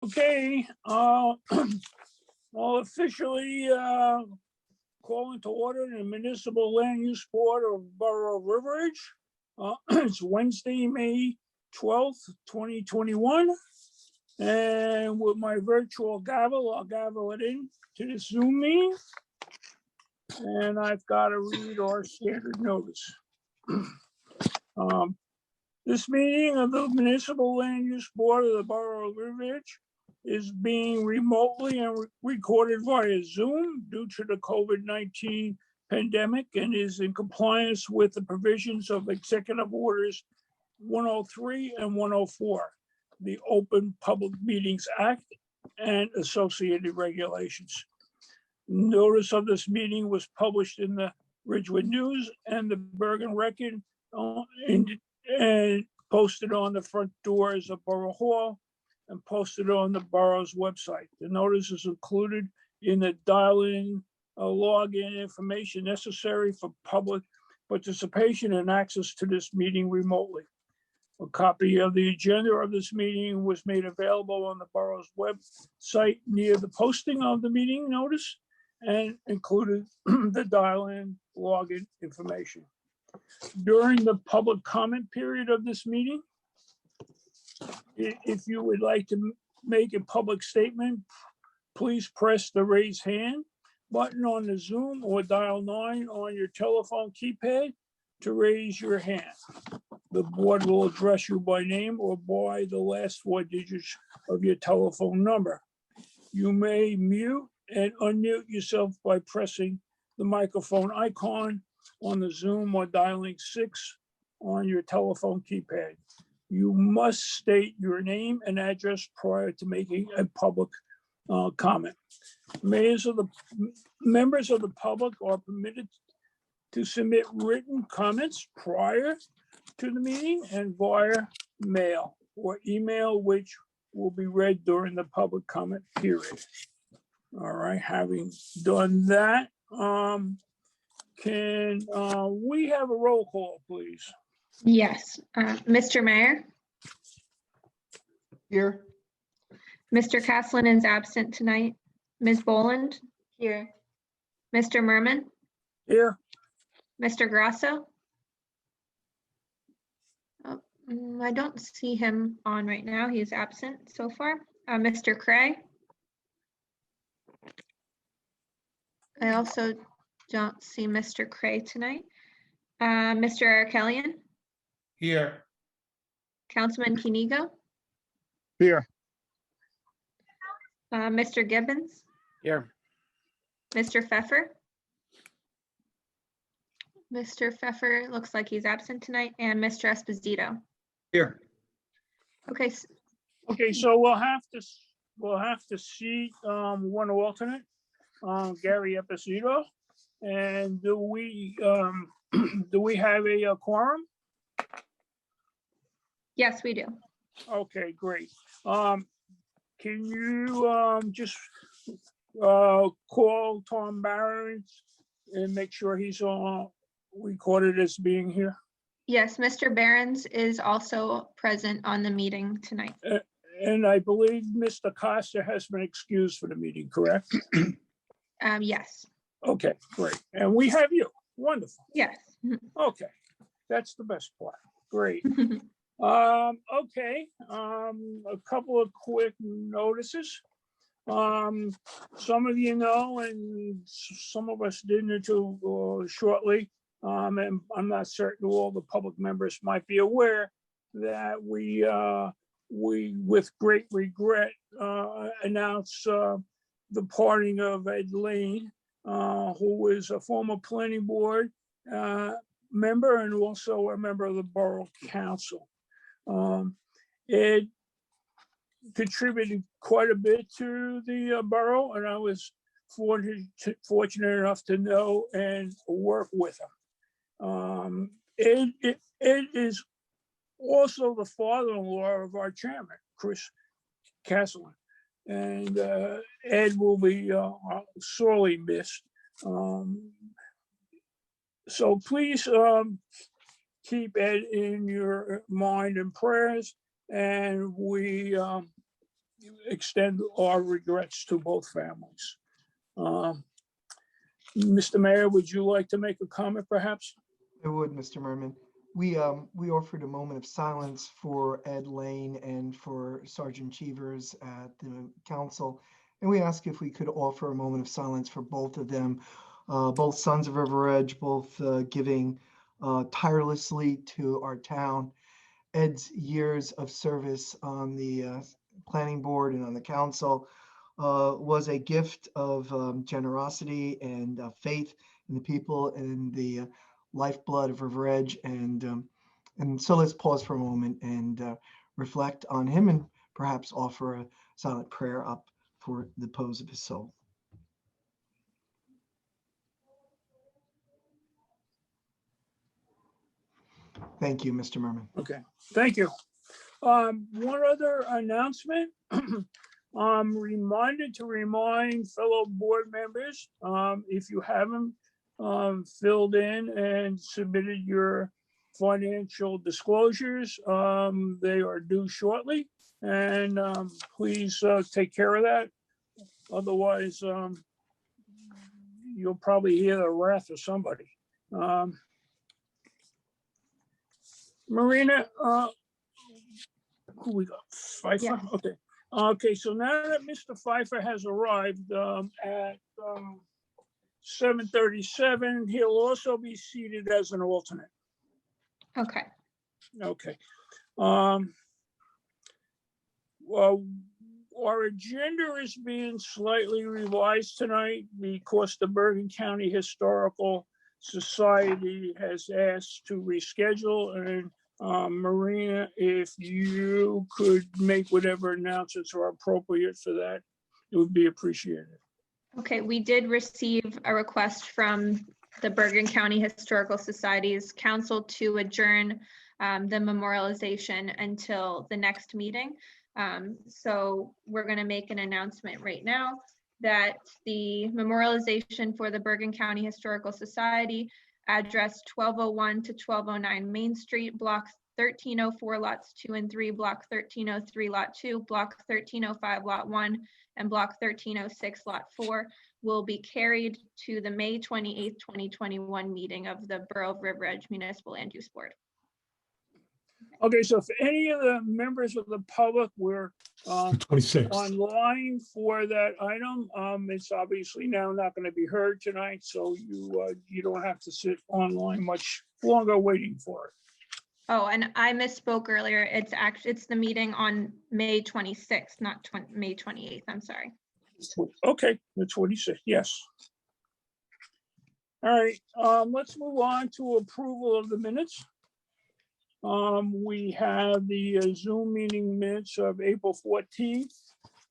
Okay, I'll officially call into order the Municipal Land Use Board of Borough of River Ridge. It's Wednesday, May 12th, 2021. And with my virtual gavel, I'll gavel it in to the Zoom meeting. And I've got to read our standard notice. This meeting of the Municipal Land Use Board of the Borough of River Ridge is being remotely and recorded via Zoom due to the COVID-19 pandemic and is in compliance with the provisions of Executive Orders 103 and 104, the Open Public Meetings Act and associated regulations. Notice of this meeting was published in the Ridgewood News and the Bergen Record and posted on the front doors of Borough Hall and posted on the borough's website. The notice is included in the dial-in login information necessary for public participation and access to this meeting remotely. A copy of the agenda of this meeting was made available on the borough's website near the posting of the meeting notice and included the dial-in login information. During the public comment period of this meeting, if you would like to make a public statement, please press the raise hand button on the Zoom or dial 9 on your telephone keypad to raise your hand. The board will address you by name or by the last 4 digits of your telephone number. You may mute and unmute yourself by pressing the microphone icon on the Zoom or dialing 6 on your telephone keypad. You must state your name and address prior to making a public comment. Members of the public are permitted to submit written comments prior to the meeting and via mail or email, which will be read during the public comment period. All right, having done that, can we have a roll call, please? Yes. Mr. Mayor? Here. Mr. Caslin is absent tonight. Ms. Boland? Here. Mr. Merman? Here. Mr. Grasso? Oh, I don't see him on right now. He's absent so far. Mr. Cray? I also don't see Mr. Cray tonight. Mr. Arkelian? Here. Councilman Kinigo? Here. Mr. Gibbons? Here. Mr. Pfeffer? Mr. Pfeffer looks like he's absent tonight, and Mr. Esposito. Here. Okay, Okay, so we'll have to seat one alternate, Gary Esposito. And do we have a quorum? yes, we do. Okay, great. Can you just call Tom Barron and make sure he's recorded as being here? Yes, Mr. Behrens is also present on the meeting tonight. And I believe Mr. Costa has been excused for the meeting, correct? Yes, Okay, great. And we have you. Wonderful. yes. Okay, that's the best part. Great. Okay, a couple of quick notices. Some of you know, and some of us didn't until shortly. And I'm not certain all the public members might be aware that we with great regret, announce the parting of Ed Lane, who is a former planning board member and also a member of the Borough Council. Ed contributed quite a bit to the borough, and I was fortunate enough to know and work with him. Ed is also the father-in-law of our chairman, Chris Caslin, and Ed will be sorely missed. So please keep Ed in your mind and prayers, and we extend our regrets to both families. Mr. Mayor, would you like to make a comment perhaps? I would, Mr. Merman. We offered a moment of silence for Ed Lane and for Sergeant Cheevers at the council. And we asked if we could offer a moment of silence for both of them, both sons of River Edge, both giving tirelessly to our town. Ed's years of service on the planning board and on the council was a gift of generosity and faith in the people and the lifeblood of River Edge. And so let's pause for a moment and reflect on him and perhaps offer a silent prayer up for the repose of his soul. Thank you, Mr. Merman. Okay, thank you. One other announcement. I'm reminded to remind fellow board members, if you haven't filled in and submitted your financial disclosures, they are due shortly. And please take care of that. Otherwise, you'll probably hear the wrath of somebody. Marina, who we got? Pfeiffer? Yes. Okay. Okay, so now that Mr. Pfeiffer has arrived at 7:37, he'll also be seated as an alternate. Okay. Okay. Well, our agenda is being slightly revised tonight because the Bergen County Historical Society has asked to reschedule, and Marina, if you could make whatever announcements are appropriate for that, it would be appreciated. Okay, we did receive a request from the Bergen County Historical Society's council to adjourn the memorialization until the next meeting. So we're going to make an announcement right now that the memorialization for the Bergen County Historical Society, address 1201 to 1209 Main Street, block 1304 lots 2 and 3, block 1303 lot 2, block 1305 lot 1, and block 1306 lot 4 will be carried to the May 28th, 2021 meeting of the Borough of River Edge Municipal Land Use Board. Okay, so if any of the members of the public were 26th. online for that item, it's obviously now not going to be heard tonight, so you don't have to sit online much longer waiting for it. Oh, and I misspoke earlier. It's the meeting on May 26th, not May 28th. I'm sorry. Okay, the 26th, yes. All right, let's move on to approval of the minutes. We have the Zoom meeting minutes of April 14th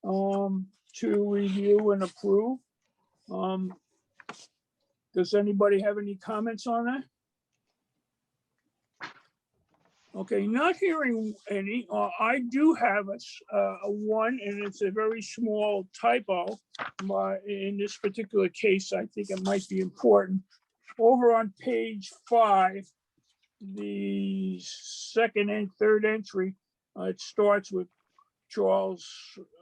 to review and approve. Does anybody have any comments on that? Okay, not hearing any. I do have a one, and it's a very small typo. But in this particular case, I think it might be important. Over on page 5, the second and third entry, it starts with Charles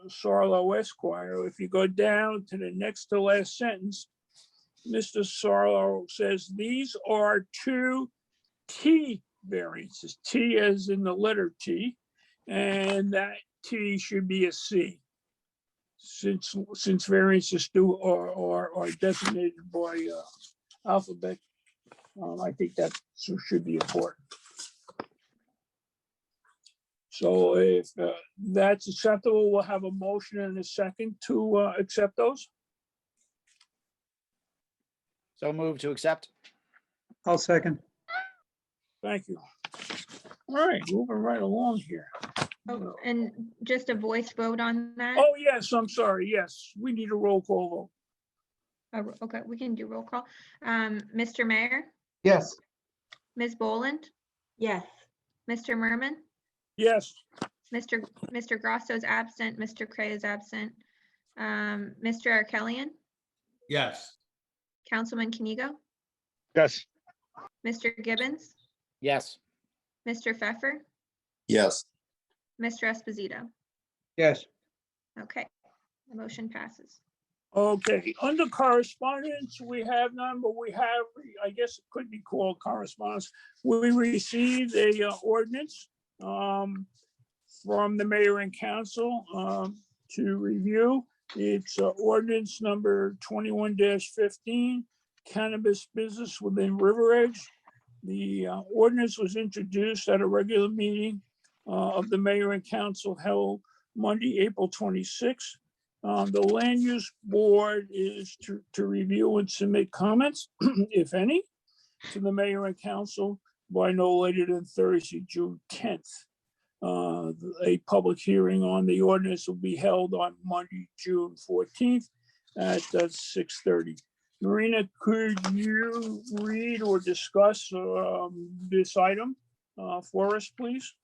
Sarlo Esquire. If you go down to the next to last sentence, Mr. Sarlo says, these are 2 T variances, T as in the letter T, and that T should be a C. Since variances are designated by alphabet, I think that should be important. So if that's acceptable, we'll have a motion and a second to accept those. So move to accept. I'll second. Thank you. All right, moving right along here. Oh, and just a voice vote on that? Oh, yes, I'm sorry. Yes, we need a roll call Okay, we can do roll call. Mr. Mayor, Yes. Ms. Boland, Yes. Mr. Merman, vote. Yes, Mr. Grosso is absent, Mr. Cray is absent. Mr. Arkelian, Yes. Councilman Kanigo, Yes. Mr. Gibbons, Yes. Mr. Pfeffer, Yes. Mr. Esposito. Yes. Okay, the motion passes. Okay, under correspondence, we have none, but we have, I guess it could be called correspondence. We received a ordinance from the mayor and council to review. It's ordinance number 21-15, cannabis business within River Edge. The ordinance was introduced at a regular meeting of the mayor and council held Monday, April 26th. The land use board is to review and submit comments, if any, to the mayor and council by no later than Thursday, June 10th. A public hearing on the ordinance will be held on Monday, June 14th at 6:30. Marina, could you read or discuss this item for us, please?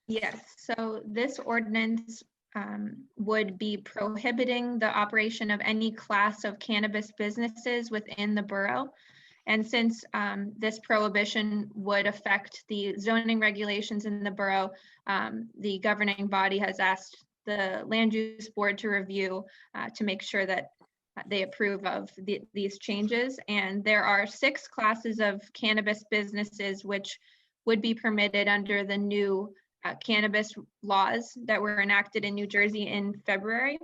Yes, so this ordinance would be prohibiting the operation of any class of cannabis businesses within the borough. And since this prohibition would affect the zoning regulations in the borough, the governing body has asked the land use board to review to make sure that they approve of these changes. And there are 6 classes of cannabis businesses which would be permitted under the new cannabis laws that were enacted in New Jersey in February.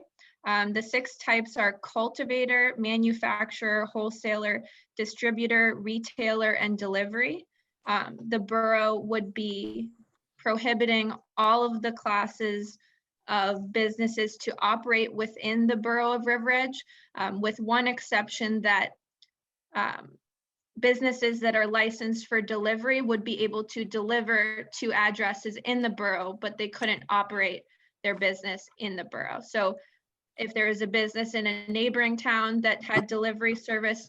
The 6 types are cultivator, manufacturer, wholesaler, distributor, retailer, and delivery. The borough would be prohibiting all of the classes of businesses to operate within the borough of River Edge, with one exception that businesses that are licensed for delivery would be able to deliver to addresses in the borough, but they couldn't operate their business in the borough. So if there is a business in a neighboring town that had delivery service,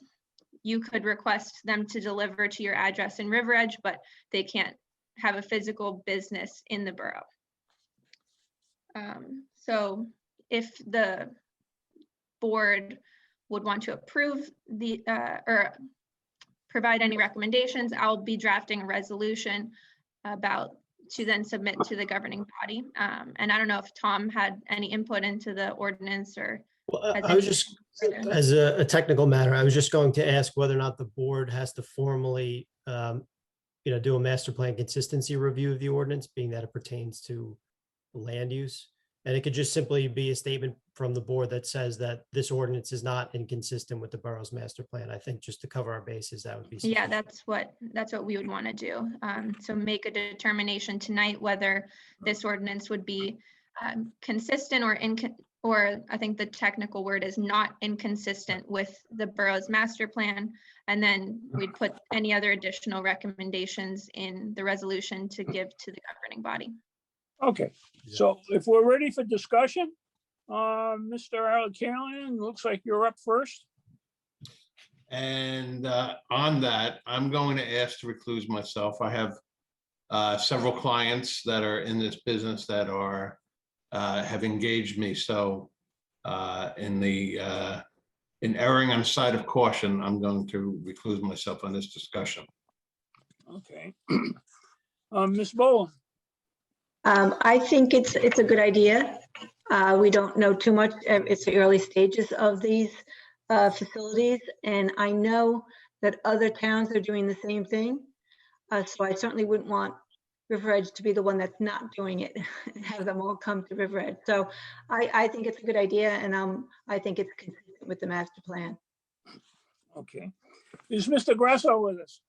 you could request them to deliver to your address in River Edge, but they can't have a physical business in the borough. So if the board would want to approve the or provide any recommendations, I'll be drafting a resolution about to then submit to the governing body. And I don't know if Tom had any input into the ordinance or. Well, has I was any just, further- as a technical matter, I was just going to ask whether or not the board has to formally, do a master plan consistency review of the ordinance, being that it pertains to land use. And it could just simply be a statement from the board that says that this ordinance is not inconsistent with the borough's master plan. I think just to cover our bases, that would be Yeah, sufficient. that's what we would want to do. So make a determination tonight whether this ordinance would be consistent or I think the technical word is not inconsistent with the borough's master plan. And then we'd put any other additional recommendations in the resolution to give to the governing body. Okay, so if we're ready for discussion, Mr. Alikalian, looks like you're up first. And on that, I'm going to ask to recluse myself. I have several clients that are in this business that are have engaged me. So in erring on the side of caution, I'm going to recluse myself on this discussion. Okay. Ms. Bowen, I think it's a good idea. We don't know too much. It's the early stages of these facilities, and I know that other towns are doing the same thing. So I certainly wouldn't want River Edge to be the one that's not doing it and have them all come to River Edge. So I think it's a good idea, and I think it's consistent with the master plan. okay. Is Mr. Grasso with us?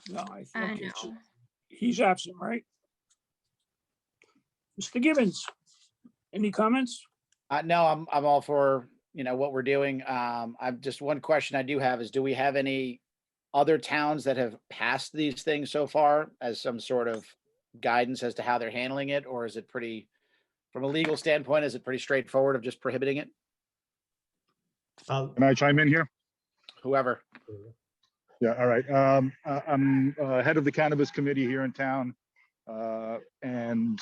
No, I think No. he's absent, right? Mr. Gibbons, any comments? No, I'm all for, what we're doing. I've just one question I do have is, do we have any other towns that have passed these things so far as some sort of guidance as to how they're handling it? Or is it pretty, from a legal standpoint, is it pretty straightforward of just prohibiting it? Can I chime in here? Whoever. Yeah, all right. I'm head of the cannabis committee here in town. And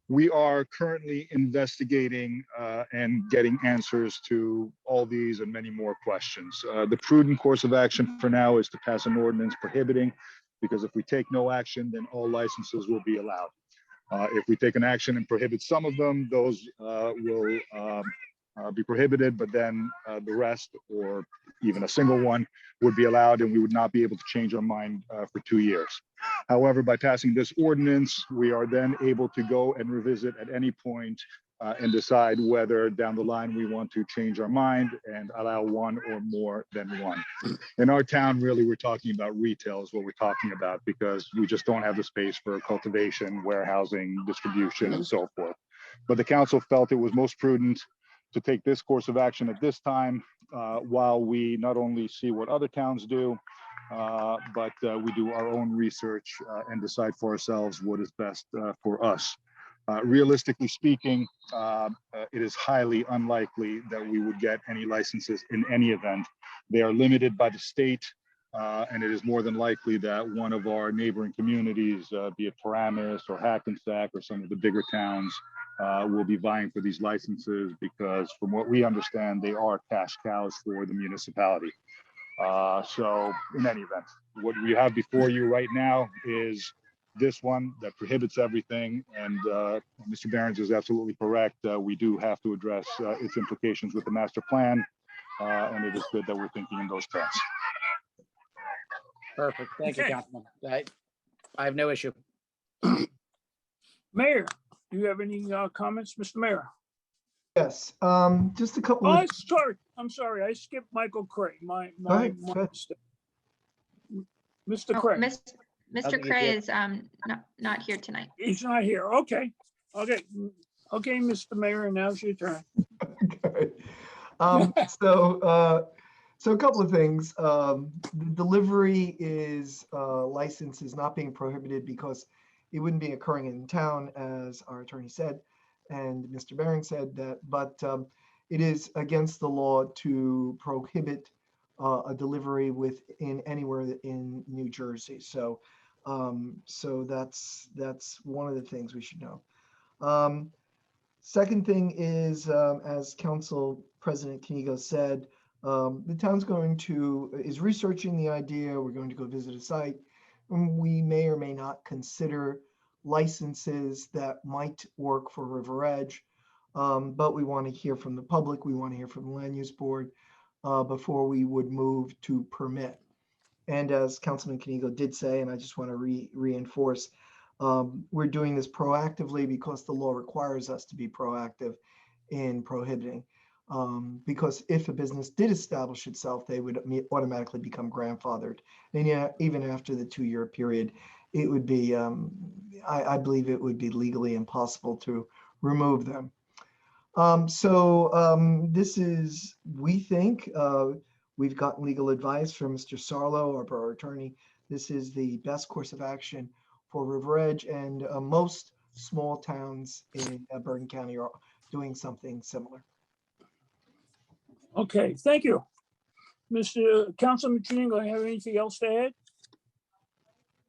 we are currently investigating and getting answers to all these and many more questions. The prudent course of action for now is to pass an ordinance prohibiting, because if we take no action, then all licenses will be allowed. If we take an action and prohibit some of them, those will be prohibited, but then the rest, or even a single one, would be allowed, and we would not be able to change our mind for 2 years. However, by passing this ordinance, we are then able to go and revisit at any point and decide whether down the line we want to change our mind and allow one or more than one. In our town, really, we're talking about retail is what we're talking about, because we just don't have the space for cultivation, warehousing, distribution, and so forth. But the council felt it was most prudent to take this course of action at this time, while we not only see what other towns do, but we do our own research and decide for ourselves what is best for us. Realistically speaking, it is highly unlikely that we would get any licenses in any event. They are limited by the state, and it is more than likely that one of our neighboring communities, be it Paramus or Hackensack or some of the bigger towns, will be vying for these licenses, because from what we understand, they are cash cows for the municipality. So in any event, what we have before you right now is this one that prohibits everything. And Mr. Behrens is absolutely correct. We do have to address its implications with the master plan. And it is good that we're thinking in those terms. Perfect. Thank you, Okay. Councilman. I have no issue. Mayor, do you have any comments, Mr. Mayor? Yes, just a couple Oh, of, I'm sorry, I skipped Michael Cray, my ahead, go ahead. mistake. Mr. Oh, Cray, Mr. think he's Cray here. is not here tonight. he's not here, okay, Mr. Mayor, now's your turn. Okay. So a couple of things. The delivery license is not being prohibited because it wouldn't be occurring in town, as our attorney said, and Mr. Bering said that, but it is against the law to prohibit a delivery within anywhere in New Jersey. So that's one of the things we should know. Second thing is, as Council President Kinigo said, the town's is researching the idea. We're going to go visit a site. And we may or may not consider licenses that might work for River Edge. But we want to hear from the public. We want to hear from the Land Use Board before we would move to permit. And as Councilman Kinigo did say, and I just want to reinforce, we're doing this proactively because the law requires us to be proactive in prohibiting. Because if a business did establish itself, they would automatically become grandfathered. And yeah, even after the 2-year period, it would be, I believe it would be legally impossible to remove them. This is, we think, we've gotten legal advice from Mr. Sarlo, our borough attorney. This is the best course of action for River Edge, and most small towns in Bergen County are doing something similar. Okay, thank you. Mr. Councilman Kinigo, have anything else to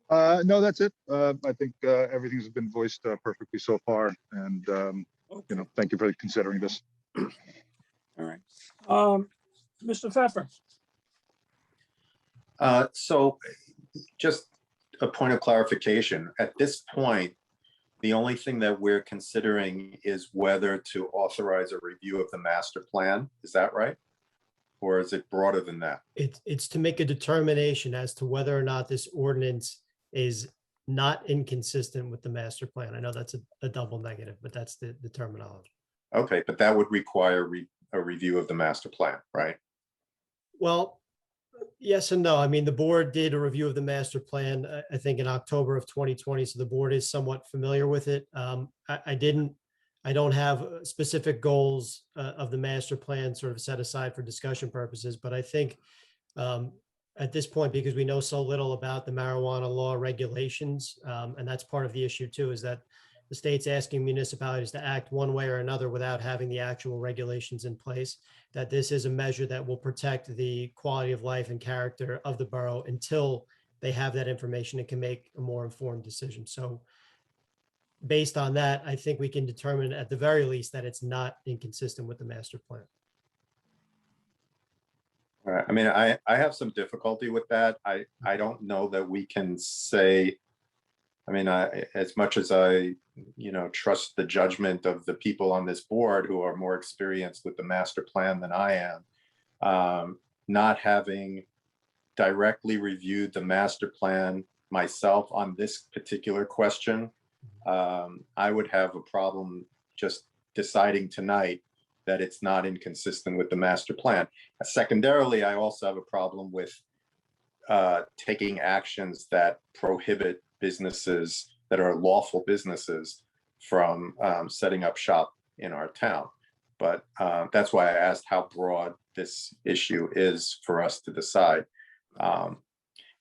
add? No, that's it. I think everything's been voiced perfectly so far. And, thank you for considering this. All right. Mr. Pfeffer, So just a point of clarification. At this point, the only thing that we're considering is whether to authorize a review of the master plan. Is that right? Or is it broader than that? It's to make a determination as to whether or not this ordinance is not inconsistent with the master plan. I know that's a double negative, but that's the terminology. Okay, but that would require a review of the master plan, right? Well, yes and no. I mean, the board did a review of the master plan, I think in October of 2020. So the board is somewhat familiar with it. I don't have specific goals of the master plan sort of set aside for discussion purposes, but I think at this point, because we know so little about the marijuana law regulations, and that's part of the issue too, is that the state's asking municipalities to act one way or another without having the actual regulations in place, that this is a measure that will protect the quality of life and character of the borough until they have that information and can make a more informed decision. So based on that, I think we can determine at the very least that it's not inconsistent with the master plan. All right. I mean, I have some difficulty with that. I don't know that we can say I mean, as much as I, trust the judgment of the people on this board who are more experienced with the master plan than I am, not having directly reviewed the master plan myself on this particular question, I would have a problem just deciding tonight that it's not inconsistent with the master plan. Secondarily, I also have a problem with taking actions that prohibit businesses that are lawful businesses from setting up shop in our town. But that's why I asked how broad this issue is for us to decide.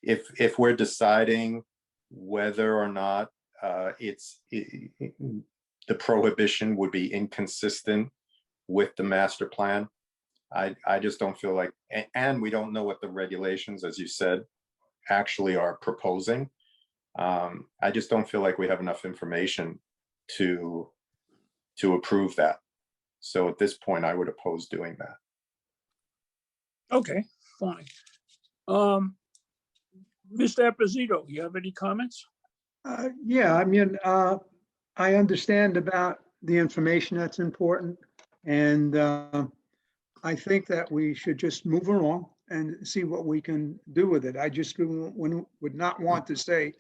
If we're deciding whether or not the prohibition would be inconsistent with the master plan, I just don't feel like, and we don't know what the regulations, as you said, actually are proposing. I just don't feel like we have enough information to approve that. So at this point, I would oppose doing that. Okay, fine. Mr. Esposito, you have any comments? Yeah, I mean, I understand about the information that's important. And I think that we should just move along and see what we can do with it. I just would not want to say,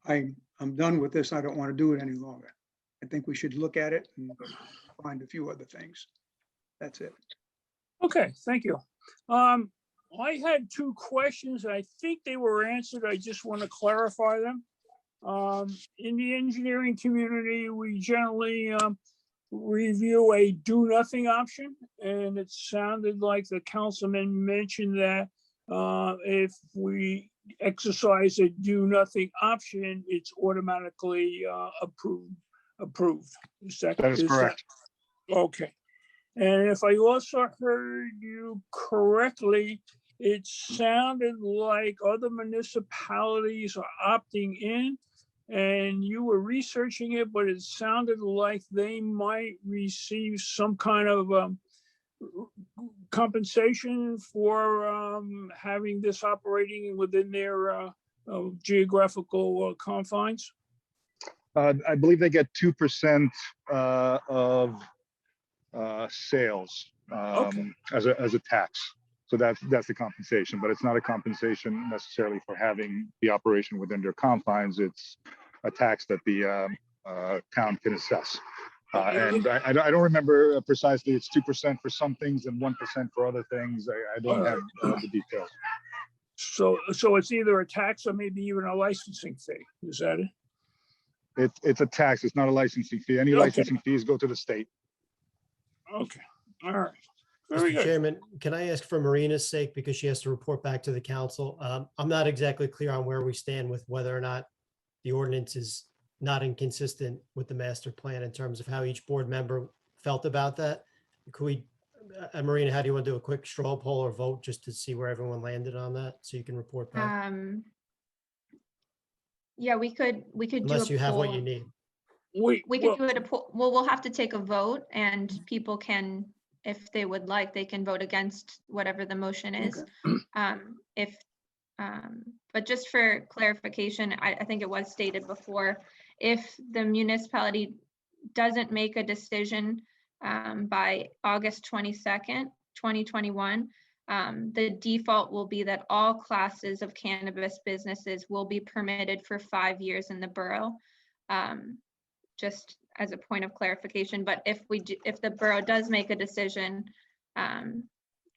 I'm done with this. I don't want to do it any longer. I think we should look at it and find a few other things. That's it. Okay, thank you. I had two questions. I think they were answered. I just want to clarify them. In the engineering community, we generally review a do nothing option, and it sounded like the councilman mentioned that if we exercise a do nothing option, it's automatically approved. That is correct. Okay. And if I also heard you correctly, it sounded like other municipalities are opting in, and you were researching it, but it sounded like they might receive some kind of compensation for having this operating within their geographical confines. I believe they get 2% of sales as a tax. So that's the compensation, but it's not a compensation necessarily for having the operation within their confines. It's a tax that the town can assess. And I don't remember precisely. It's 2% for some things and 1% for other things. I don't have the details. So it's either a tax or maybe even a licensing fee. Is that it? It's a tax. It's not a licensing fee. Any Okay. licensing fees go to the state. Okay, all right. Very Mr. good. Chairman, can I ask for Marina's sake, because she has to report back to the council? I'm not exactly clear on where we stand with whether or not the ordinance is not inconsistent with the master plan in terms of how each board member felt about that. Could we, Marina, how do you want to do a quick straw poll or vote just to see where everyone landed on that so you can report back? Yeah, we could do Unless a you have what poll. you need. We could do it well, we'll have to take a vote, and people can, if they would like, they can vote against whatever the motion is. But just for clarification, I think it was stated before, if the municipality doesn't make a decision by August 22nd, 2021, the default will be that all classes of cannabis businesses will be permitted for 5 years in the borough. Just as a point of clarification, but if the borough does make a decision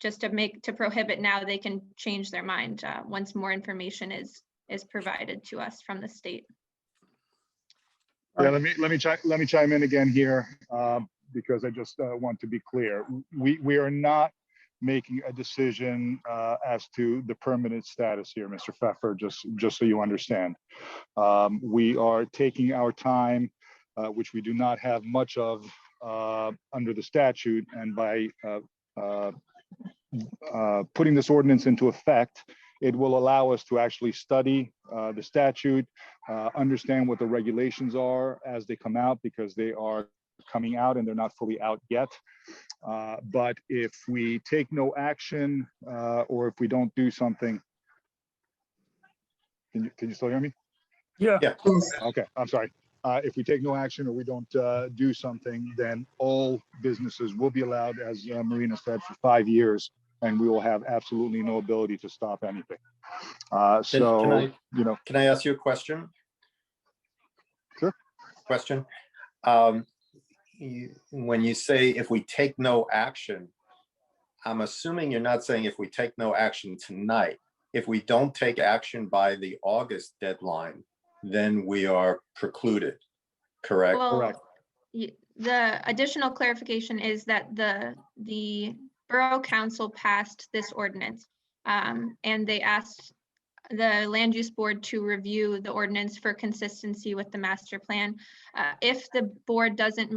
just to prohibit now, they can change their mind once more information is provided to us from the state. Yeah, let me chime in again here because I just want to be clear. We are not making a decision as to the permanent status here, Mr. Pfeffer, just so you understand. We are taking our time, which we do not have much of under the statute, and by putting this ordinance into effect, it will allow us to actually study the statute, understand what the regulations are as they come out, because they are coming out and they're not fully out yet. But if we take no action or if we don't do something, can you still hear me? Yeah, Yeah. Yes. Okay, I'm sorry. If we take no action or we don't do something, then all businesses will be allowed, as Marina said, for 5 years, and we will have absolutely no ability to stop anything. So, I- you know, Can I ask you a question? Sure. Question. When you say if we take no action, I'm assuming you're not saying if we take no action tonight. If we don't take action by the August deadline, then we are precluded, correct? Well, the additional clarification is that the Borough Council passed this ordinance. And they asked the Land Use Board to review the ordinance for consistency with the master plan. If the board doesn't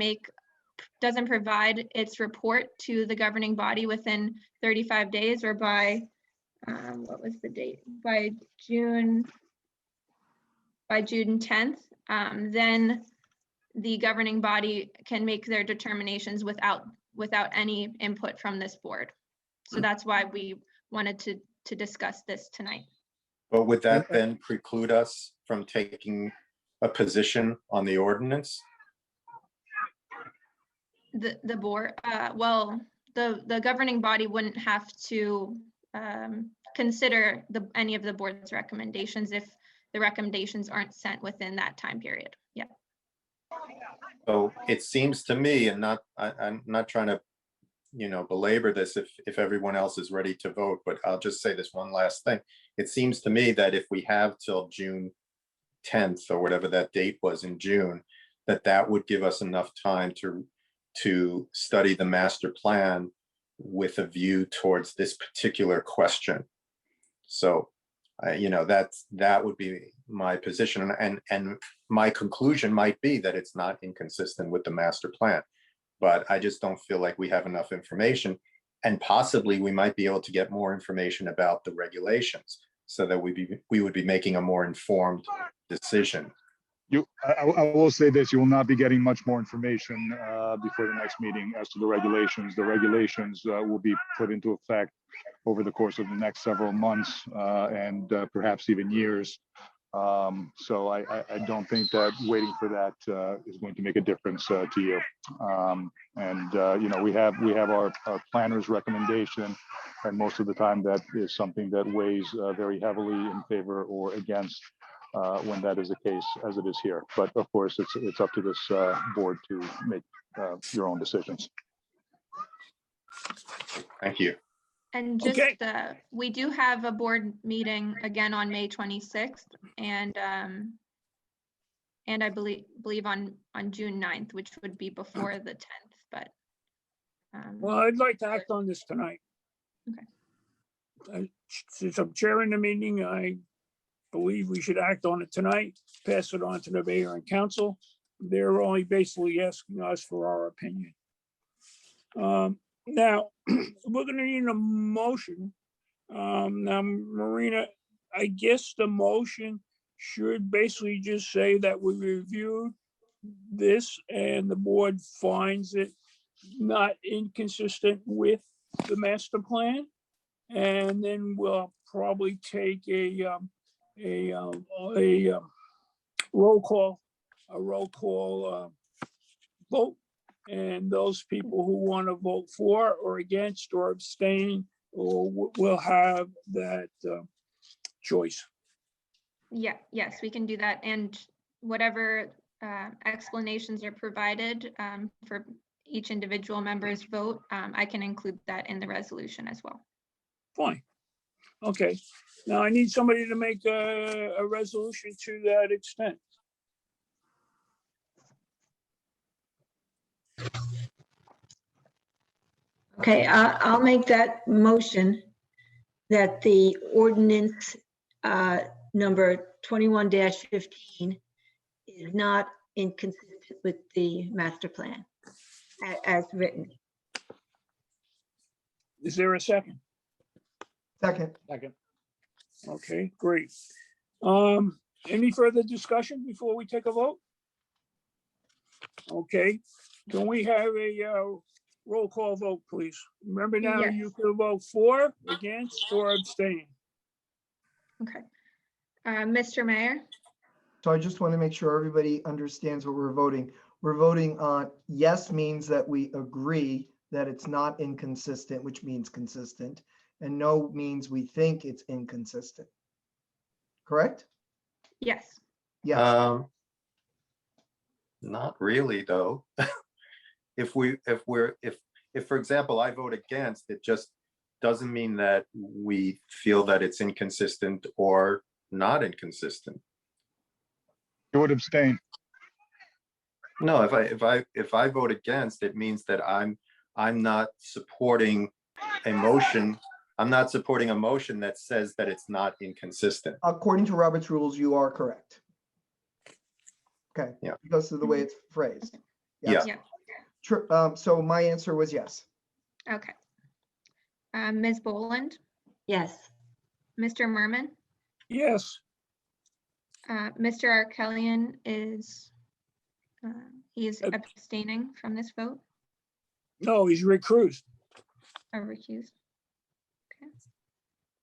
provide its report to the governing body within 35 days or by, what was the date? By June 10th, then the governing body can make their determinations without any input from this board. So that's why we wanted to discuss this tonight. But would that then preclude us from taking a position on the ordinance? The board, well, the governing body wouldn't have to consider any of the board's recommendations if the recommendations aren't sent within that time period. Yeah. So it seems to me, and I'm not trying to, belabor this if everyone else is ready to vote, but I'll just say this one last thing. It seems to me that if we have till June 10th or whatever that date was in June, that would give us enough time to study the master plan with a view towards this particular question. So, that would be my position. And my conclusion might be that it's not inconsistent with the master plan, but I just don't feel like we have enough information. And possibly we might be able to get more information about the regulations so that we would be making a more informed decision. I will say this, you will not be getting much more information before the next meeting as to the regulations. The regulations will be put into effect over the course of the next several months and perhaps even years. So I don't think that waiting for that is going to make a difference to you. We have our planner's recommendation, and most of the time that is something that weighs very heavily in favor or against when that is the case, as it is here. But of course, it's up to this board to make your own decisions. Thank you. And just, Okay. We do have a board meeting again on May 26th and I believe on June 9th, which would be before the 10th, but. well, I'd like to act on this tonight. Okay. Since I'm chairing the meeting, I believe we should act on it tonight, pass it on to the mayor and council. They're only basically asking us for our opinion. Now, we're gonna need a motion. Now, Marina, I guess the motion should basically just say that we reviewed this and the board finds it not inconsistent with the master plan. And then we'll probably take a roll call vote. And those people who want to vote for or against or abstain will have that choice. Yeah, yes, we can do that. And whatever explanations are provided for each individual member's vote, I can include that in the resolution as well. Fine. Okay. Now I need somebody to make a resolution to that extent. Okay, I'll make that motion that the ordinance number 21-15 is not inconsistent with the master plan as written. Is there a second? Second. Okay, great. Any further discussion before we take a vote? Okay, can we have a roll call vote, please? Remember now, Yes. you can vote for, against, or abstain. Okay. Mr. Mayor, So I just want to make sure everybody understands what we're voting. We're voting on yes means that we agree that it's not inconsistent, which means consistent, and no means we think it's inconsistent. Correct? Yes. Yes. Not really, though. If for example, I vote against, it just doesn't mean that we feel that it's inconsistent or not inconsistent. You would abstain. No, if I vote against, it means that I'm not supporting a motion. I'm not supporting a motion that says that it's not inconsistent. According to Robert's rules, you are correct. Okay. Yeah. Because of the way it's phrased. Yeah. Yeah. True. So my answer was yes. Okay. Ms. Boland, Yes. Mr. Merman, Yes, Mr. Arkelian is, he is abstaining from this vote no, he's recused. or recused.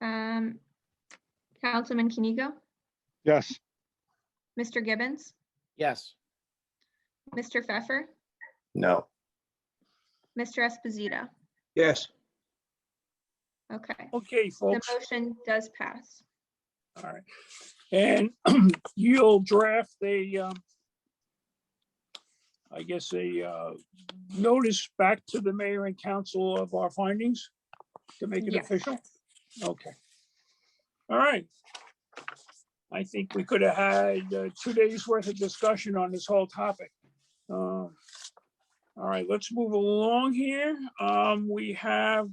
Okay. Councilman Kinigo, Yes. Mr. Gibbons, Yes. Mr. Pfeffer, No. Mr. Esposito. Yes. Okay, Okay, the folks, motion does pass. all right. And you'll draft a, I guess, a notice back to the mayor and council of our findings to make it Yes. official? Okay. All right. I think we could have had 2 days worth of discussion on this whole topic. All right, let's move along here. We have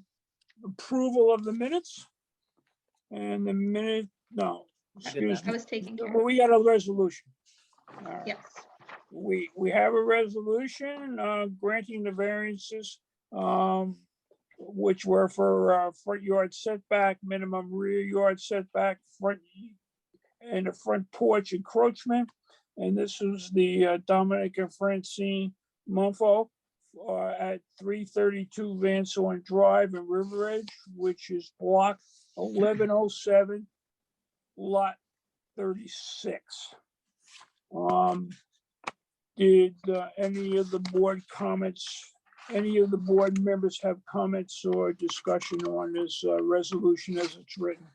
approval of the minutes. And the minute, no, excuse I me. was taking care Well, of. we got a resolution. All right. Yes, We have a resolution granting the variances, which were for front yard setback, minimum rear yard setback, front and the front porch encroachment. And this is the Dominic and Francine Monfo at 332 Van Zorn Drive in River Edge, which is block 1107, lot 36. Did any of the board comments, any of the board members have comments or discussion on this resolution as it's written?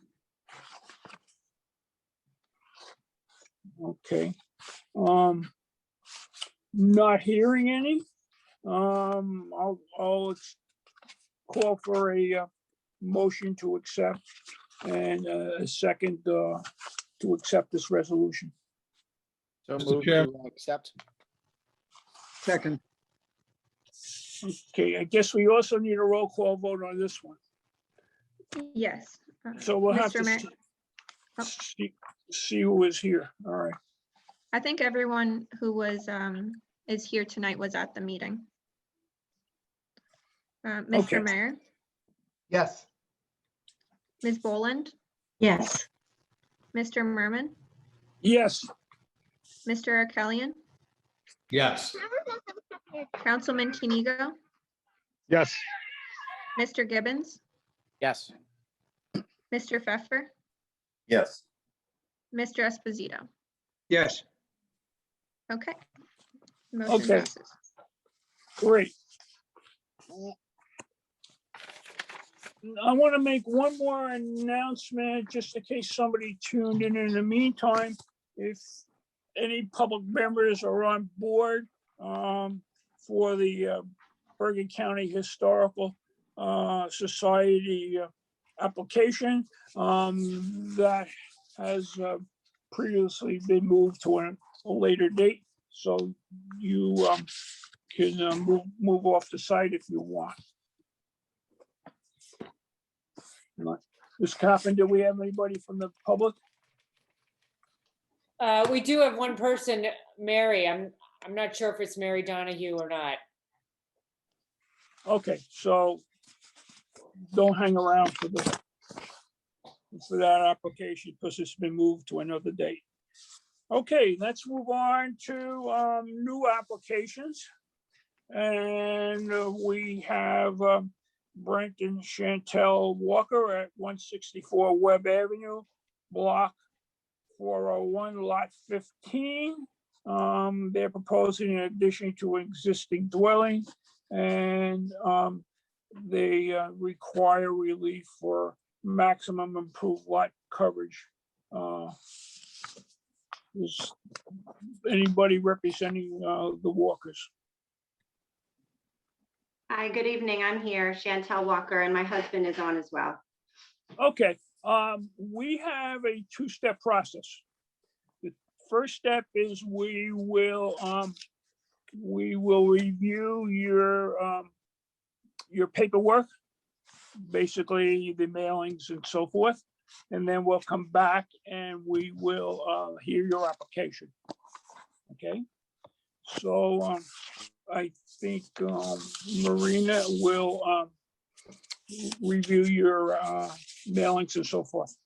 Okay. Not hearing any. I'll call for a motion to accept and a second to accept this resolution. So Mr. move Chair. to accept. Second. Okay, I guess we also need a roll call vote on this one. yes. So we'll have Mr. to Mayor, see who is here. All right. I think everyone who was, is here tonight was at the meeting. Okay. Mr. Mayor, Yes. Ms. Boland, Yes. Mr. Merman, Yes, Mr. Arkelian, Yes. Councilman Kinigo, Yes. Mr. Gibbons, Yes. Mr. Pfeffer, Yes. Mr. Esposito. Yes. Okay. Motion Okay. passes. great. I want to make one more announcement, just in case somebody tuned in the meantime. If any public members are on board for the Bergen County Historical Society application that has previously been moved to a later date. So you can move off the site if you want. Ms. Coppin, do we have anybody from the public? We do have one person, Mary. I'm not sure if it's Mary Donahue or not. Okay, so don't hang around for that application because it's been moved to another date. Okay, let's move on to new applications. And we have Brent and Chantel Walker at 164 Webb Avenue, block 401, lot 15. They're proposing an addition to an existing dwelling, and they require relief for maximum improved lot coverage. Is anybody representing the Walkers? Hi, good evening. I'm here, Chantel Walker, and my husband is on as well. Okay, we have a two-step process. The first step is we will review your paperwork, basically the mailings and so forth, and then we'll come back and we will hear your application. Okay, so I think Marina will review your mailings and so forth.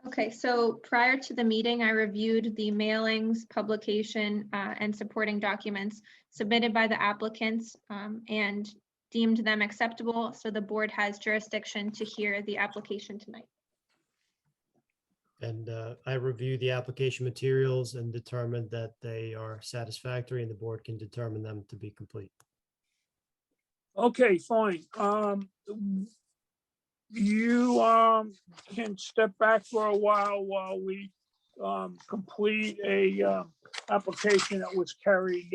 Okay, so prior to the meeting, I reviewed the mailings, publication, and supporting documents submitted by the applicants and deemed them acceptable. So the board has jurisdiction to hear the application tonight. And I reviewed the application materials and determined that they are satisfactory and the board can determine them to be complete. Okay, fine. You can step back for a while we complete a application that was carried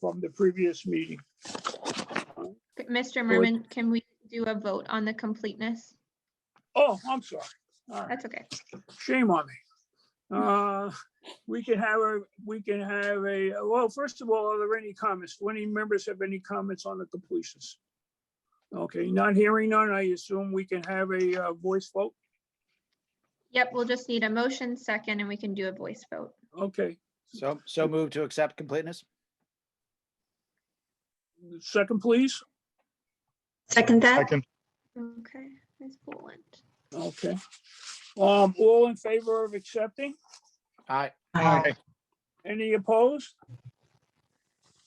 from the previous meeting. Mr. Merman, can we do a vote on the completeness? Oh, I'm sorry. All right. That's okay. Shame on me. We can have a, well, first of all, are there any comments? Do any members have any comments on the completions? Okay, not hearing none, I assume we can have a voice vote. Yep, we'll just need a motion second and we can do a voice vote. Okay, So move to accept completeness? second, please. Second that? Second. Okay, Ms. Boland. Okay. All in favor of accepting? Aye. Aye. Any opposed?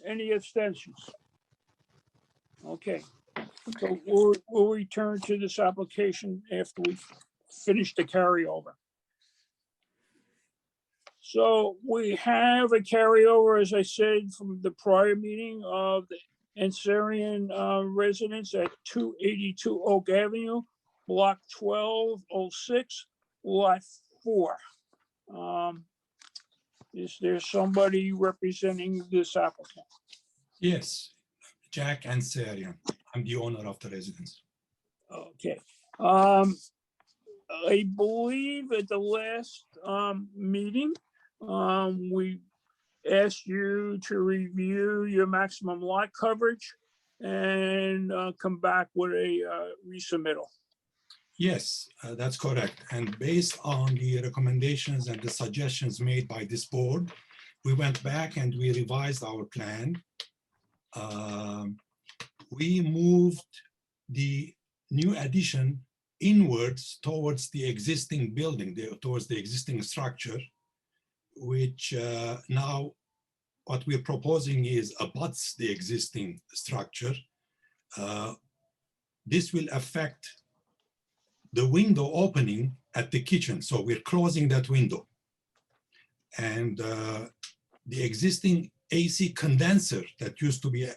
Any abstentions? Okay, so we'll return to this application after we finish the carryover. So we have a carryover, as I said, from the prior meeting of the Ansarian residents at 282 Oak Avenue, block 1206, lot 4. Is there somebody representing this applicant? Yes, Jack Ansarian. I'm the owner of the residence. Okay. I believe at the last meeting, we asked you to review your maximum lot coverage and come back with a resubmittal. Yes, that's correct. And based on the recommendations and the suggestions made by this board, we went back and we revised our plan. We moved the new addition inwards towards the existing building, towards the existing structure, which now what we're proposing is abuts the existing structure. This will affect the window opening at the kitchen. So we're closing that window. And the existing AC condenser that used to be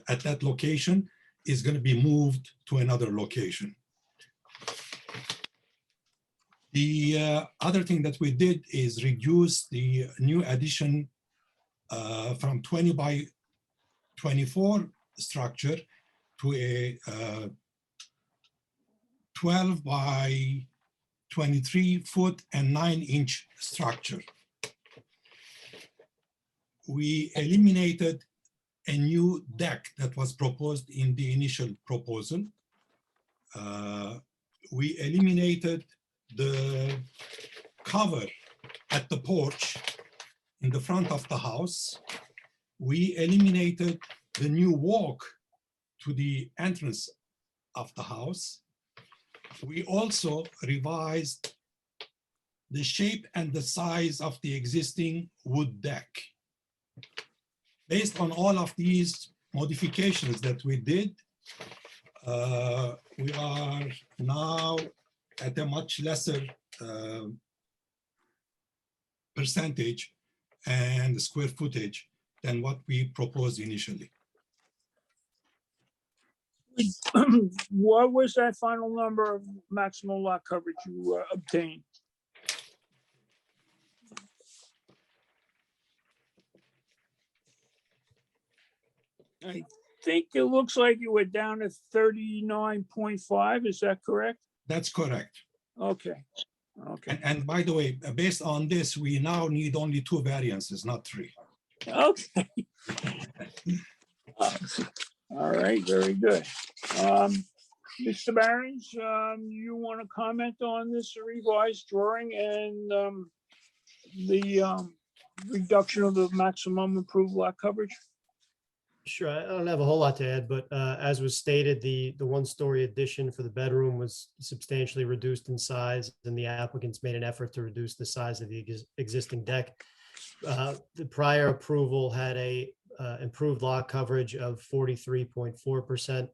at that location is going to be moved to another location. The other thing that we did is reduce the new addition from 20 by 24 structure to a 12 by 23 foot and 9-inch structure. We eliminated a new deck that was proposed in the initial proposal. We eliminated the cover at the porch in the front of the house. We eliminated the new walk to the entrance of the house. We also revised the shape and the size of the existing wood deck. Based on all of these modifications that we did, we are now at a much lesser percentage and square footage than what we proposed initially. What was that final number of maximum lot coverage you obtained? I think it looks like you were down to 39.5. Is that correct? That's correct. Okay. Okay. And by the way, based on this, we now need only 2 variances, not 3. Okay. All right, very good. Mr. Barons, you want to comment on this revised drawing and the reduction of the maximum improved lot coverage? Sure, I don't have a whole lot to add, but as was stated, the one-story addition for the bedroom was substantially reduced in size, and the applicants made an effort to reduce the size of the existing deck. The prior approval had a improved lot coverage of 43.4%,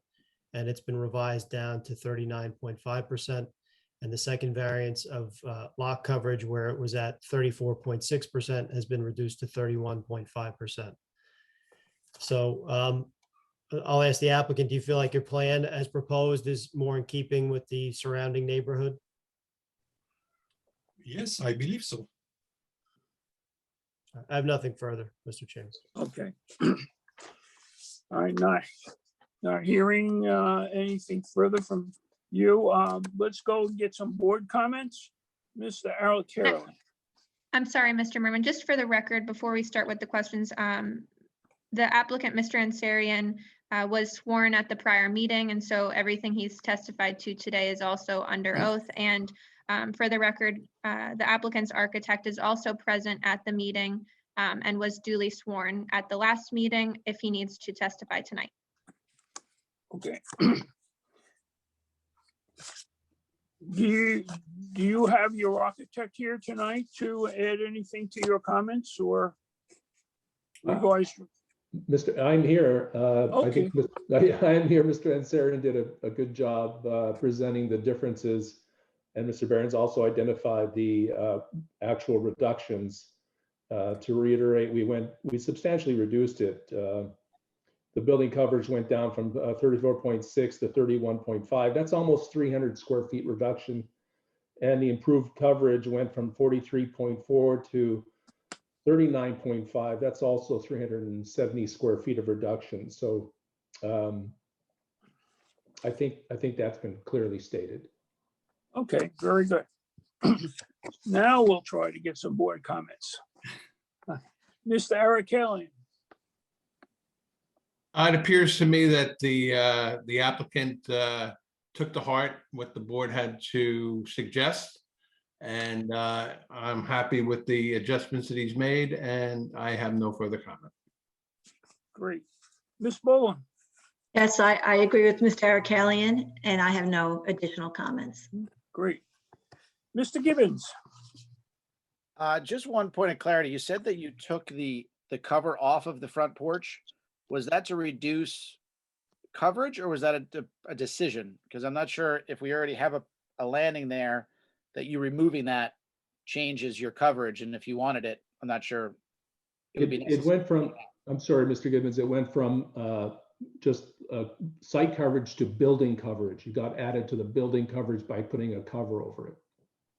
and it's been revised down to 39.5%. And the second variance of lot coverage, where it was at 34.6%, has been reduced to 31.5%. So I'll ask the applicant, do you feel like your plan as proposed is more in keeping with the surrounding neighborhood? Yes, I believe so. I have nothing further, Mr. Chairman. Okay. All right, not hearing anything further from you. Let's go and get some board comments. Mr. Arakalian. I'm sorry, Mr. Merman, just for the record, before we start with the questions, the applicant, Mr. Ansarian, was sworn at the prior meeting, and so everything he's testified to today is also under oath. And for the record, the applicant's architect is also present at the meeting and was duly sworn at the last meeting if he needs to testify tonight. Okay. Do you have your architect here tonight to add anything to your comments or revise? I'm here. I think Okay. I'm here. Mr. Ansarian did a good job presenting the differences, and Mr. Barron's also identified the actual reductions. To reiterate, we substantially reduced it. The building coverage went down from 34.6 to 31.5. That's almost 300 square feet reduction, and the improved coverage went from 43.4 to 39.5, that's also 370 square feet of reduction. So I think that's been clearly stated. Okay, very good. Now we'll try to get some board comments. Mr. Arakalian. It appears to me that the applicant took to heart what the board had to suggest. And I'm happy with the adjustments that he's made, and I have no further comment. Great. Ms. Boland. Yes, I agree with Mr. Arakalian, and I have no additional comments. Great. Mr. Gibbons. Just one point of clarity. You said that you took the cover off of the front porch. Was that to reduce coverage, or was that a decision? Because I'm not sure if we already have a landing there, that you removing that changes your coverage. And if you wanted it, I'm not sure. It went from, I'm sorry, Mr. Gibbons, it went from just site coverage to building coverage. You got added to the building coverage by putting a cover over it.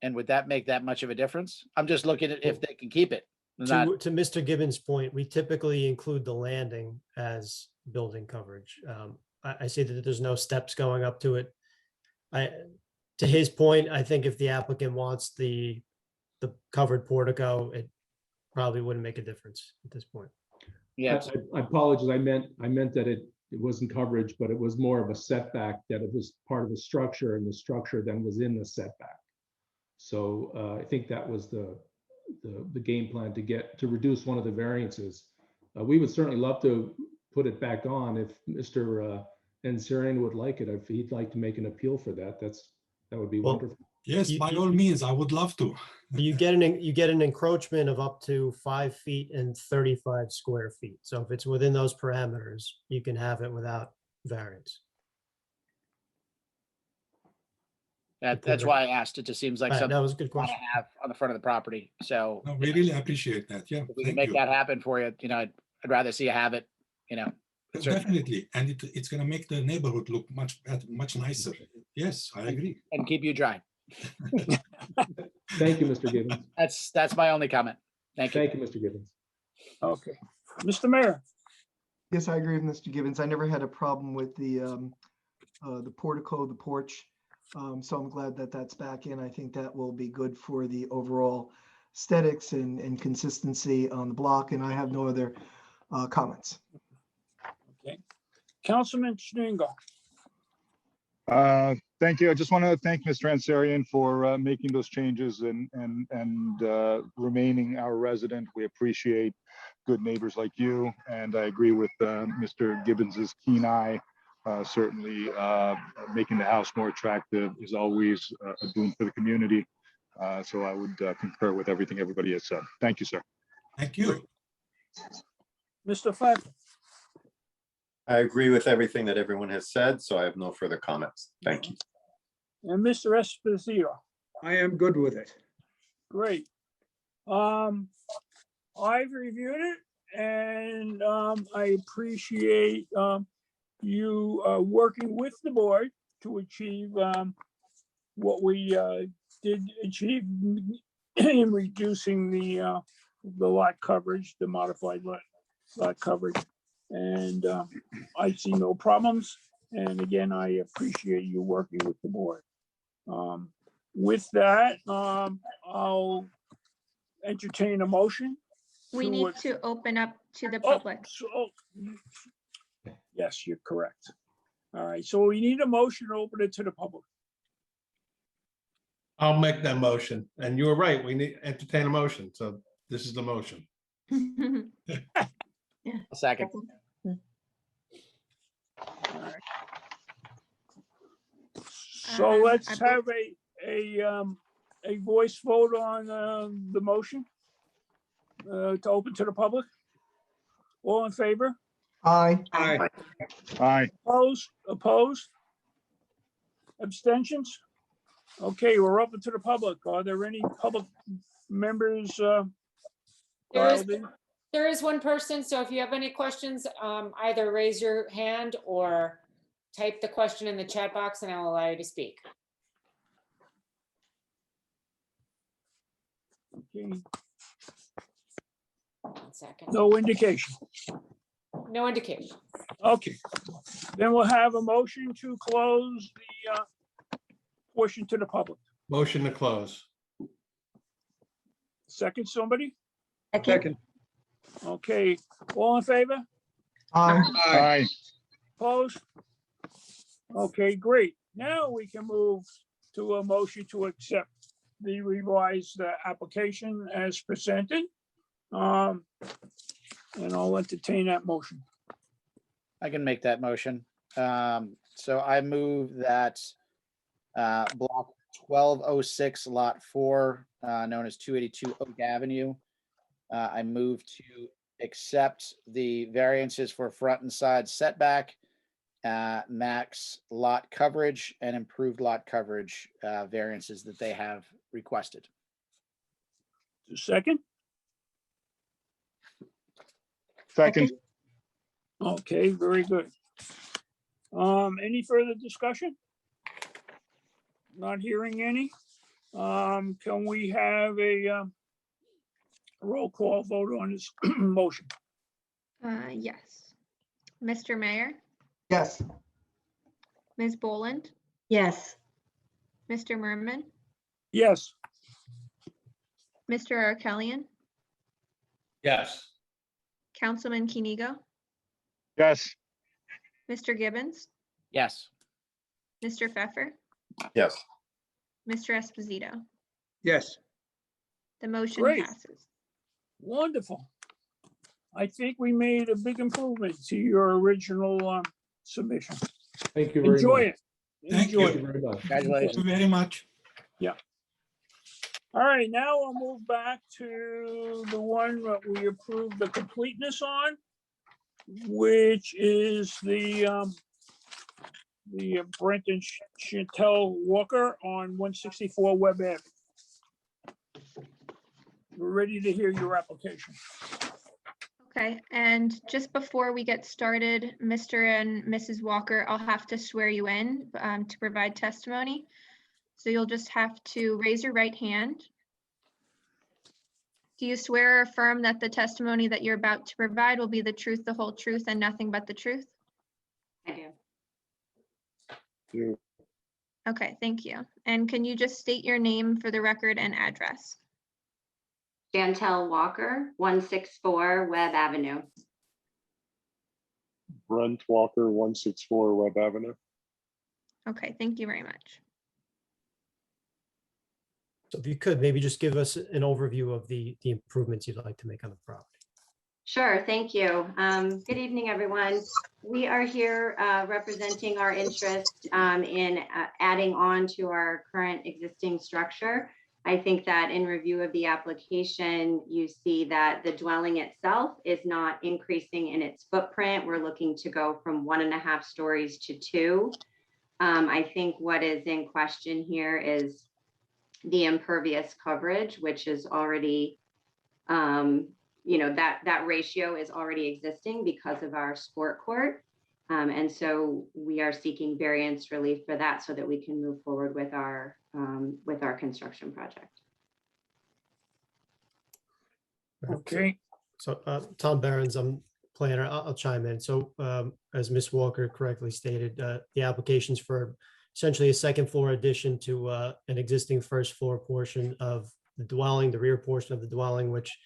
And would that make that much of a difference? I'm just looking at if they can keep it. To Mr. Gibbons' point, we typically include the landing as building coverage. I see that there's no steps going up to it. To his point, I think if the applicant wants the covered portico, it probably wouldn't make a difference at this point. Yeah, I apologize. I meant that it wasn't coverage, but it was more of a setback, that it was part of the structure, and the structure then was in the setback. So I think that was the game plan to reduce one of the variances. We would certainly love to put it back on if Mr. Ansarian would like it. If he'd like to make an appeal for that, that would be wonderful. Yes, by all means, I would love to. You get an encroachment of up to 5 feet and 35 square feet. So if it's within those parameters, you can have it without variance. That's why I asked. It just seems like Right, something that was a good we want question. to have on the front of the property. So No, we really appreciate that. Yeah, if we can thank make you. that happen for you, I'd rather see you have it, certainly. Definitely, and it's gonna make the neighborhood look much better, much nicer. Yes, I agree. And keep you dry. Thank you, Mr. Gibbons. That's my only comment. Thank you. Thank you, Mr. Gibbons. Okay, Mr. Mayor. Yes, I agree with Mr. Gibbons. I never had a problem with the portico, the porch. So I'm glad that that's back in. I think that will be good for the overall aesthetics and consistency on the block, and I have no other comments. Okay, Councilman Shingo. Thank you. I just want to thank Mr. Ansarian for making those changes and remaining our resident. We appreciate good neighbors like you, and I agree with Mr. Gibbons's keen eye. Certainly, making the house more attractive is always a boon for the community. So I would concur with everything everybody has said. Thank you, sir. Thank you. Mr. Pfeiffer. I agree with everything that everyone has said, so I have no further comments. Thank you. And Mr. Esposito. I am good with it. Great. I've reviewed it and I appreciate you working with the board to achieve what we did achieve in reducing the lot coverage, the modified lot coverage. And I see no problems. And again, I appreciate you working with the board. With that, I'll entertain a motion. We need to open up to the Oh, public. yes, you're correct. All right, so we need a motion to open it to the public. I'll make that motion. And you were right, we need entertain a motion. So this is the motion. A second. So let's I have a voice vote on the motion to open to the public. All in favor? Aye. Aye. Aye. Opposed? Abstentions? Okay, we're open to the public. Are there any public members? dialed in? There is one person, so if you have any questions, either raise your hand or type the question in the chat box and I'll allow you to speak. Okay, 1 second. no indication. No indication. Okay, then we'll have a motion to close the portion to the public. Motion to close. Second, somebody? Second. Okay, all in favor? Aye. Aye. Opposed? Okay, great. Now we can move to a motion to accept the revised application as presented. And I'll entertain that motion. I can make that motion. So I move that block 1206 lot 4, known as 282 Oak Avenue. I move to accept the variances for front and side setback, max lot coverage, and improved lot coverage variances that they have requested. Second? Second. Okay, very good. Any further discussion? Not hearing any. Can we have a roll call vote on this motion? Yes. Mr. Mayor, Yes. Ms. Boland, Yes. Mr. Merman, Yes. Mr. Arkelian, Yes. Councilman Kinigo, Yes. Mr. Gibbons, Yes. Mr. Pfeffer, Yes. Mr. Esposito. Yes. The motion Great. passes. Wonderful. I think we made a big improvement to your original submission. Thank you very much. Enjoy it. Thank Enjoy Thank it. you very much. Thank Congratulations. you very much. All right, now I'll move back to the one that we approved the completeness on, which is the the Brent and Chantel Walker on 164 Webb Ave. We're ready to hear your application. Okay, and just before we get started, Mr. and Mrs. Walker, I'll have to swear you in to provide testimony. So you'll just have to raise your right hand. Do you swear or affirm that the testimony that you're about to provide will be the truth, the whole truth, and nothing but the truth? I do. Okay, thank you. And can you just state your name for the record and address? Chantel Walker, 164 Webb Avenue. Brent Walker, 164 Webb Avenue. Okay, thank you very much. So if you could, maybe just give us an overview of the improvements you'd like to make on the property. Sure, thank you. Good evening, everyone. We are here representing our interest in adding on to our current existing structure. I think that in review of the application, you see that the dwelling itself is not increasing in its footprint. We're looking to go from 1.5 stories to 2. I think what is in question here is the impervious coverage, which is already, that ratio is already existing because of our sport court. And so we are seeking variance relief for that so that we can move forward with our construction project. Okay. So Tom Behrens, I'm planner. I'll chime in. So as Ms. Walker correctly stated, the application's for essentially a second floor addition to an existing first floor portion of the dwelling, the rear portion of the dwelling, which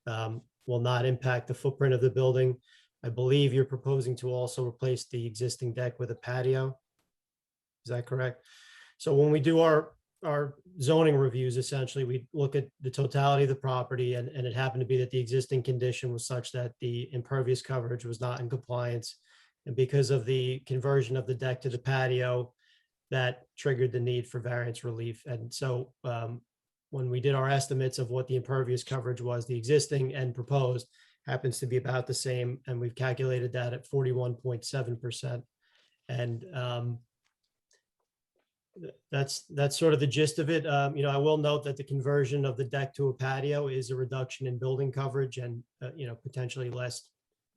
will not impact the footprint of the building. I believe you're proposing to also replace the existing deck with a patio. Is that correct? So when we do our zoning reviews, essentially, we look at the totality of the property, and it happened to be that the existing condition was such that the impervious coverage was not in compliance. And because of the conversion of the deck to the patio, that triggered the need for variance relief. And so when we did our estimates of what the impervious coverage was, the existing and proposed happens to be about the same, and we've calculated that at 41.7%. And that's sort of the gist of it. I will note that the conversion of the deck to a patio is a reduction in building coverage and potentially less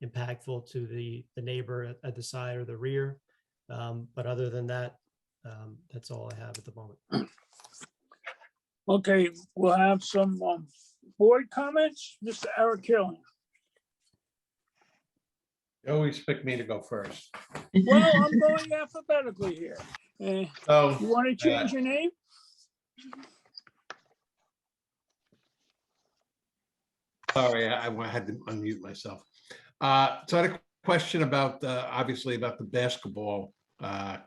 impactful to the neighbor at the side or the rear. But other than that, that's all I have at the moment. Okay, we'll have some board comments. Mr. Eric Killen. You always pick me to go first. Well, I'm going alphabetically here. So you want to change your name? Sorry, I had to unmute myself. So I had a question about, obviously, about the basketball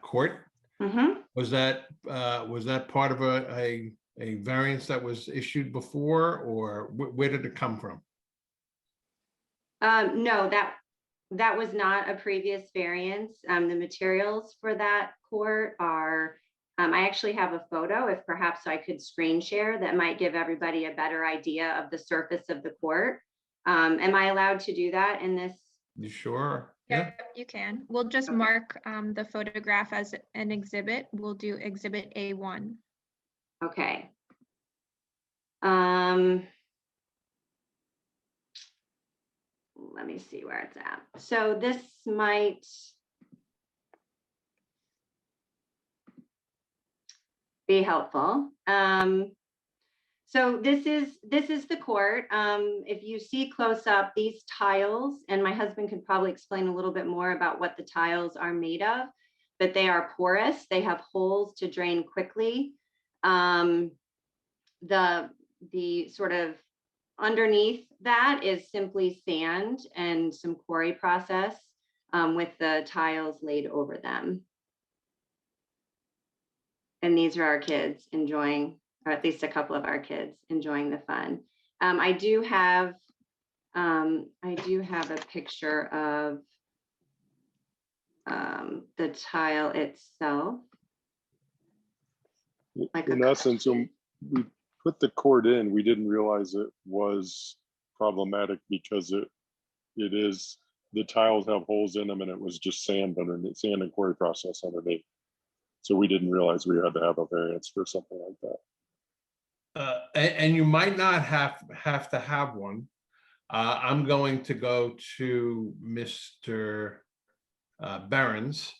court. Mm-hmm. Was that part of a variance that was issued before, or where did it come from? No, that was not a previous variance. The materials for that court are, I actually have a photo, if perhaps I could screen share, that might give everybody a better idea of the surface of the court. Am I allowed to do that in this? You sure? Yeah, you can. We'll just mark the photograph as an exhibit. We'll do exhibit A1. Okay. Let me see where it's at. So this might be helpful. So this is the court. If you see close up these tiles, and my husband could probably explain a little bit more about what the tiles are made of, but they are porous. They have holes to drain quickly. The sort of underneath that is simply sand and some quarry process with the tiles laid over them. And these are our kids enjoying, or at least a couple of our kids enjoying the fun. I do have a picture of the tile itself. In essence, when we put the court in, we didn't realize it was problematic because it is the tiles have holes in them and it was just sand underneath, sand and quarry process underneath. So we didn't realize we had to have a variance for something like that. And you might not have to have one. I'm going to go to Mr. Behrens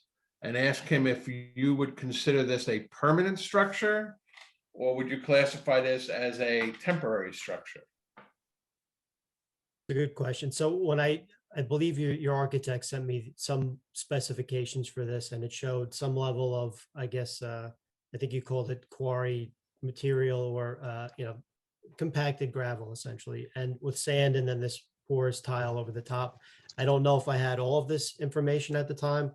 and ask him if you would consider this a permanent structure, or would you classify this as a temporary structure? A good question. So when I believe your architect sent me some specifications for this, and it showed some level of, I guess, I think you called it quarry material, or, compacted gravel essentially, and with sand and then this porous tile over the top. I don't know if I had all of this information at the time.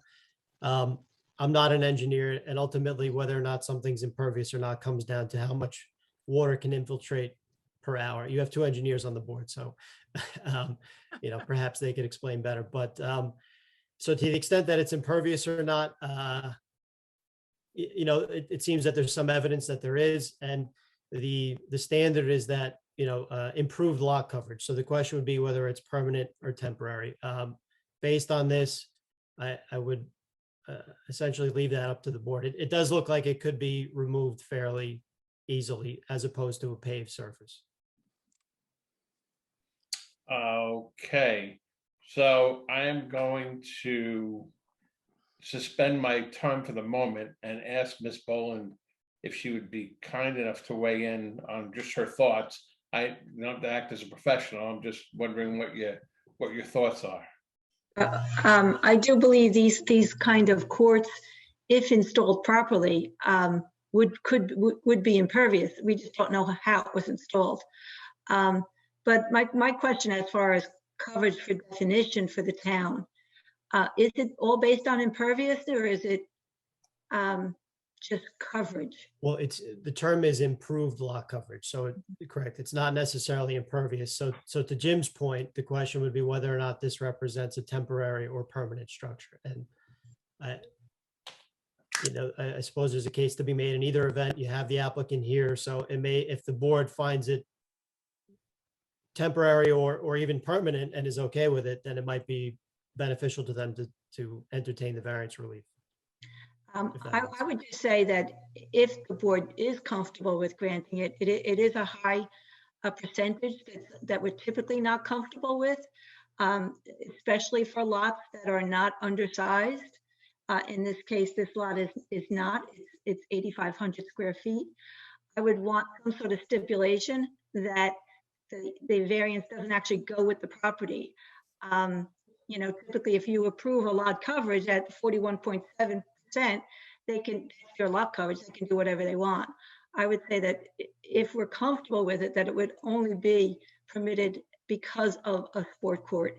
I'm not an engineer, and ultimately whether or not something's impervious or not comes down to how much water can infiltrate per hour. You have two engineers on the board, so perhaps they could explain better. But so to the extent that it's impervious or not, it seems that there's some evidence that there is, and the standard is that improved lot coverage. So the question would be whether it's permanent or temporary. Based on this, I would essentially leave that up to the board. It does look like it could be removed fairly easily as opposed to a paved surface. Okay, so I am going to suspend my time for the moment and ask Ms. Boland if she would be kind enough to weigh in on just her thoughts. I don't act as a professional. I'm just wondering what your thoughts are. I do believe these kind of courts, if installed properly, would be impervious. We just don't know how it was installed. But my question as far as coverage for definition for the town, is it all based on impervious, or is it just coverage? Well, the term is improved lot coverage. So correct. It's not necessarily impervious. So to Jim's point, the question would be whether or not this represents a temporary or permanent structure. And I suppose there's a case to be made in either event. You have the applicant here, so it may, if the board finds it temporary or even permanent and is okay with it, then it might be beneficial to them to entertain the variance relief. I would just say that if the board is comfortable with granting it, it is a high percentage that we're typically not comfortable with, especially for lots that are not undersized. In this case, this lot is not. It's 8,500 square feet. I would want some sort of stipulation that the variance doesn't actually go with the property. Typically, if you approve a lot coverage at 41.7%, they can, your lot coverage, they can do whatever they want. I would say that if we're comfortable with it, that it would only be permitted because of a sport court,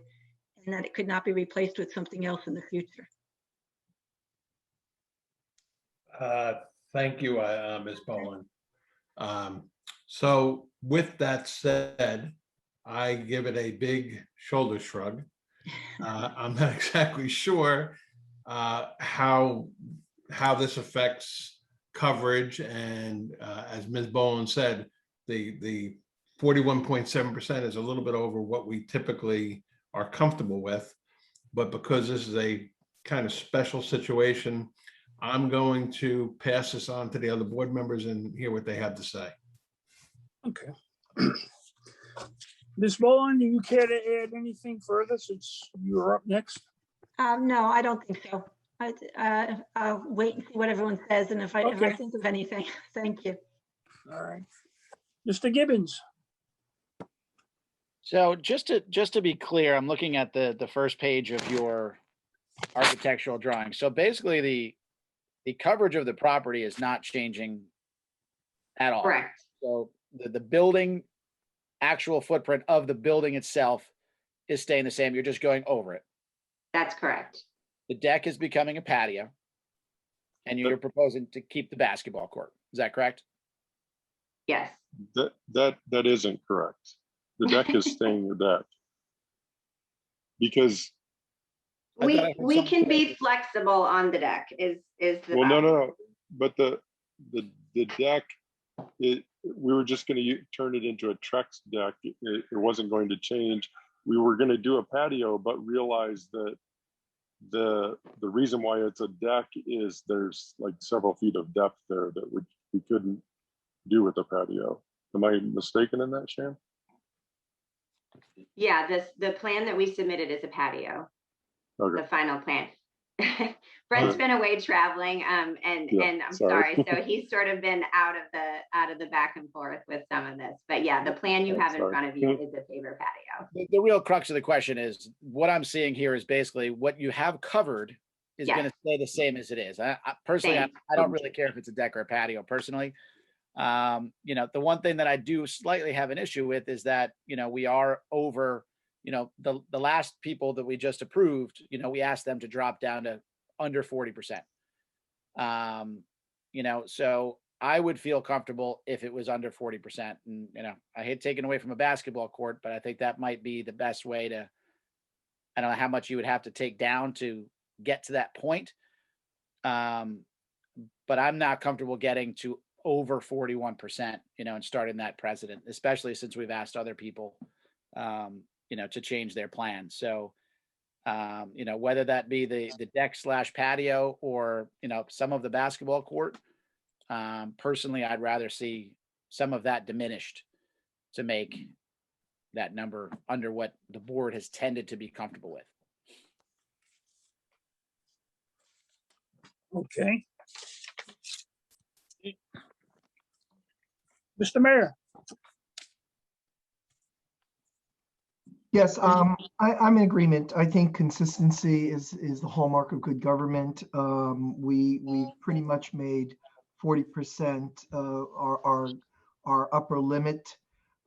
and that it could not be replaced with something else in the future. Thank you, Ms. Boland. So with that said, I give it a big shoulder shrug. I'm not exactly sure how this affects coverage, and as Ms. Boland said, the 41.7% is a little bit over what we typically are comfortable with, but because this is a kind of special situation, I'm going to pass this on to the other board members and hear what they have to say. Okay. Ms. Boland, do you care to add anything further since you're up next? No, I don't think so. I'll wait and see what everyone says, and if I think of anything. Thank you. All right. Mr. Gibbons. So just to be clear, I'm looking at the first page of your architectural drawing. So basically the coverage of the property is not changing at all. Correct. So the building, actual footprint of the building itself is staying the same. You're just going over it. That's correct. The deck is becoming a patio, and you're proposing to keep the basketball court. Is that correct? Yes. That isn't correct. The deck is staying the deck. Because we can be flexible on the deck is the well, no. But the deck, we were just going to turn it into a Trex deck. It wasn't going to change we were gonna do a patio, but realized that the reason why it's a deck is there's like several feet of depth there that we couldn't do with the patio. Am I mistaken in that, Shan? Yeah, the plan that we submitted is a patio, Okay. the final plan. Brent's been away traveling, and I'm sorry. So he's sort of been out of the back and forth with some of this. But yeah, the plan you have in front of you is a paver patio. The real crux of the question is, what I'm seeing here is basically what you have covered is Yes. going to stay the same as it is. I personally, Same. I don't really care if it's a deck or a patio personally. You know, the one thing that I do slightly have an issue with is that, you know, we are over, you know, the last people that we just approved, you know, we asked them to drop down to under 40%. You know, so I would feel comfortable if it was under 40%. And, you know, I hate taking away from a basketball court, but I think that might be the best way to, I don't know how much you would have to take down to get to that point. But I'm not comfortable getting to over 41%, you know, and starting that precedent, especially since we've asked other people, you know, to change their plans. So, you know, whether that be the deck / patio or, you know, some of the basketball court, personally, I'd rather see some of that diminished to make that number under what the board has tended to be comfortable with. Okay. Mr. Mayor. Yes, I'm in agreement. I think consistency is the hallmark of good government. We pretty much made 40% our upper limit.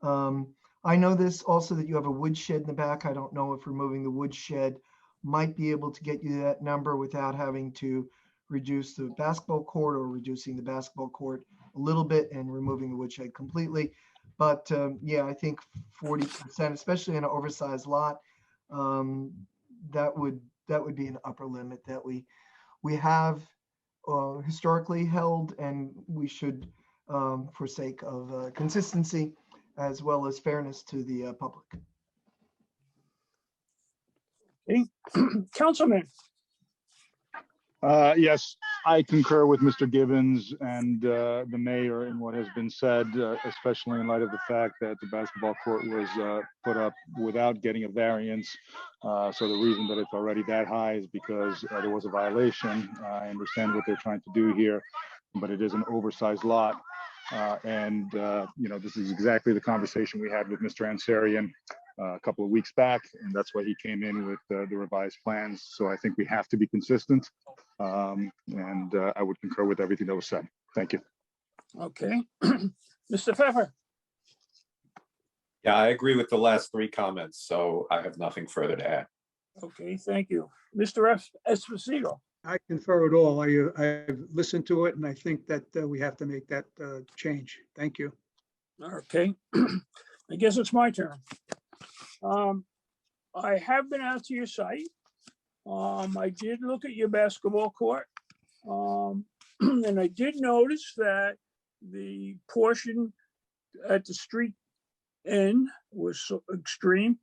I know this also that you have a woodshed in the back. I don't know if removing the woodshed might be able to get you that number without having to reduce the basketball court or reducing the basketball court a little bit and removing the woodshed completely. But yeah, I think 40%, especially in an oversized lot, that would be an upper limit that we have historically held, and we should, for sake of consistency as well as fairness to the public. Okay. Councilman. Yes, I concur with Mr. Gibbons and the mayor in what has been said, especially in light of the fact that the basketball court was put up without getting a variance. So the reason that it's already that high is because there was a violation. I understand what they're trying to do here, but it is an oversized lot. You know, this is exactly the conversation we had with Mr. Ansarian a couple of weeks back, and that's why he came in with the revised plans. So I think we have to be consistent, and I would concur with everything that was said. Thank you. Okay. Mr. Pfeffer. Yeah, I agree with the last three comments, so I have nothing further to add. Okay, thank you. Mr. Esposito. I confer it all. I've listened to it, and I think that we have to make that change. Thank you. Okay. I guess it's my turn. I have been out to your site. I did look at your basketball court. And I did notice that the portion at the street end was so extreme,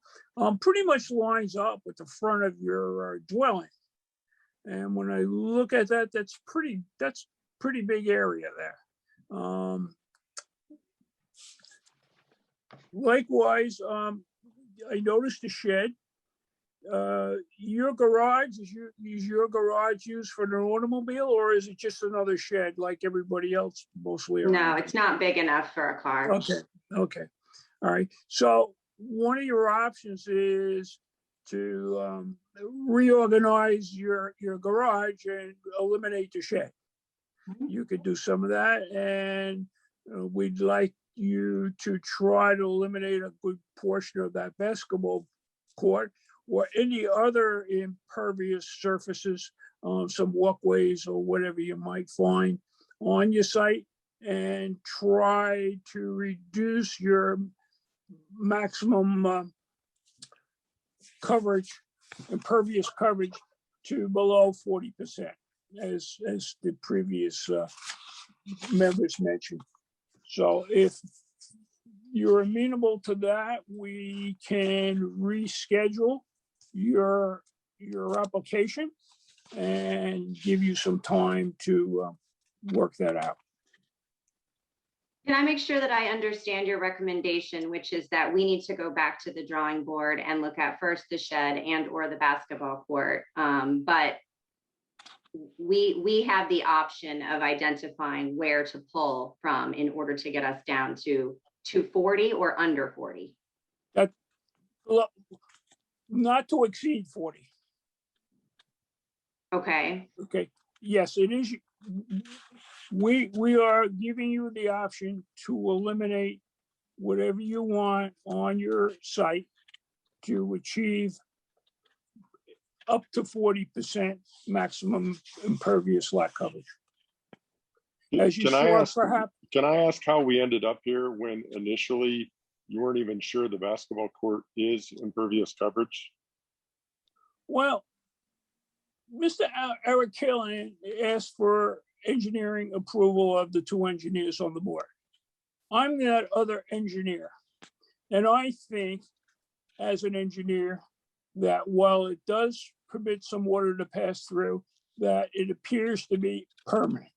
pretty much lines up with the front of your dwelling. And when I look at that, that's pretty big area there. Likewise, I noticed the shed. Your garage, is your garage used for an automobile, or is it just another shed like everybody else mostly around? No, it's not big enough for a car. Okay. All right. So one of your options is to reorganize your garage and eliminate the shed. You could do some of that, and we'd like you to try to eliminate a good portion of that basketball court or any other impervious surfaces, some walkways or whatever you might find on your site, and try to reduce your maximum coverage, impervious coverage, to below 40%, as the previous members mentioned. So if you're amenable to that, we can reschedule your application and give you some time to work that out. Can I make sure that I understand your recommendation, which is that we need to go back to the drawing board and look at first the shed and or the basketball court? But we have the option of identifying where to pull from in order to get us down to 40 or under 40. That, not to exceed 40. Okay. Okay, yes, it is. We are giving you the option to eliminate whatever you want on your site to achieve up to 40% maximum impervious lot coverage. As you Can I saw, ask, perhaps, can I ask how we ended up here when initially you weren't even sure the basketball court is impervious coverage? well, Mr. Eric Killian asked for engineering approval of the two engineers on the board. I'm that other engineer. And I think, as an engineer, that while it does permit some water to pass through, that it appears to be permanent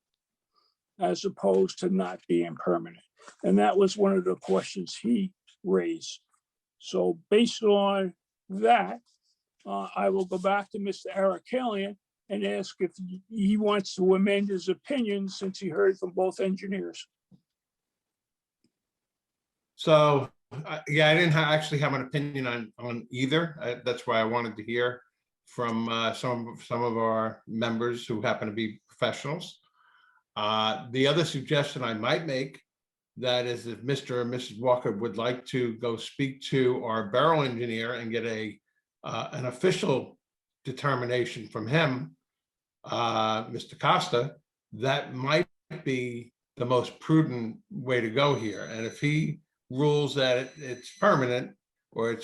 as opposed to not being permanent. And that was one of the questions he raised. So based on that, I will go back to Mr. Eric Killian and ask if he wants to amend his opinion since he heard from both engineers. So, yeah, I didn't actually have an opinion on either. That's why I wanted to hear from some of our members who happen to be professionals. The other suggestion I might make, that is, if Mr. and Mrs. Walker would like to go speak to our borough engineer and get an official determination from him, Mr. Costa, that might be the most prudent way to go here. And if he rules that it's permanent, or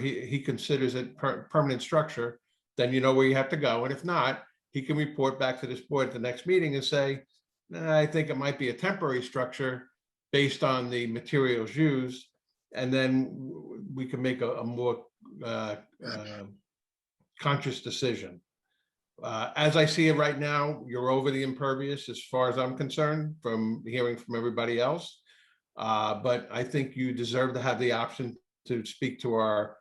he considers it permanent structure, then you know where you have to go. And if not, he can report back to this board at the next meeting and say, I think it might be a temporary structure based on the materials used. And then we can make a more conscious decision. As I see it right now, you're over the impervious as far as I'm concerned, from hearing from everybody else. But I think you deserve to have the option to speak to our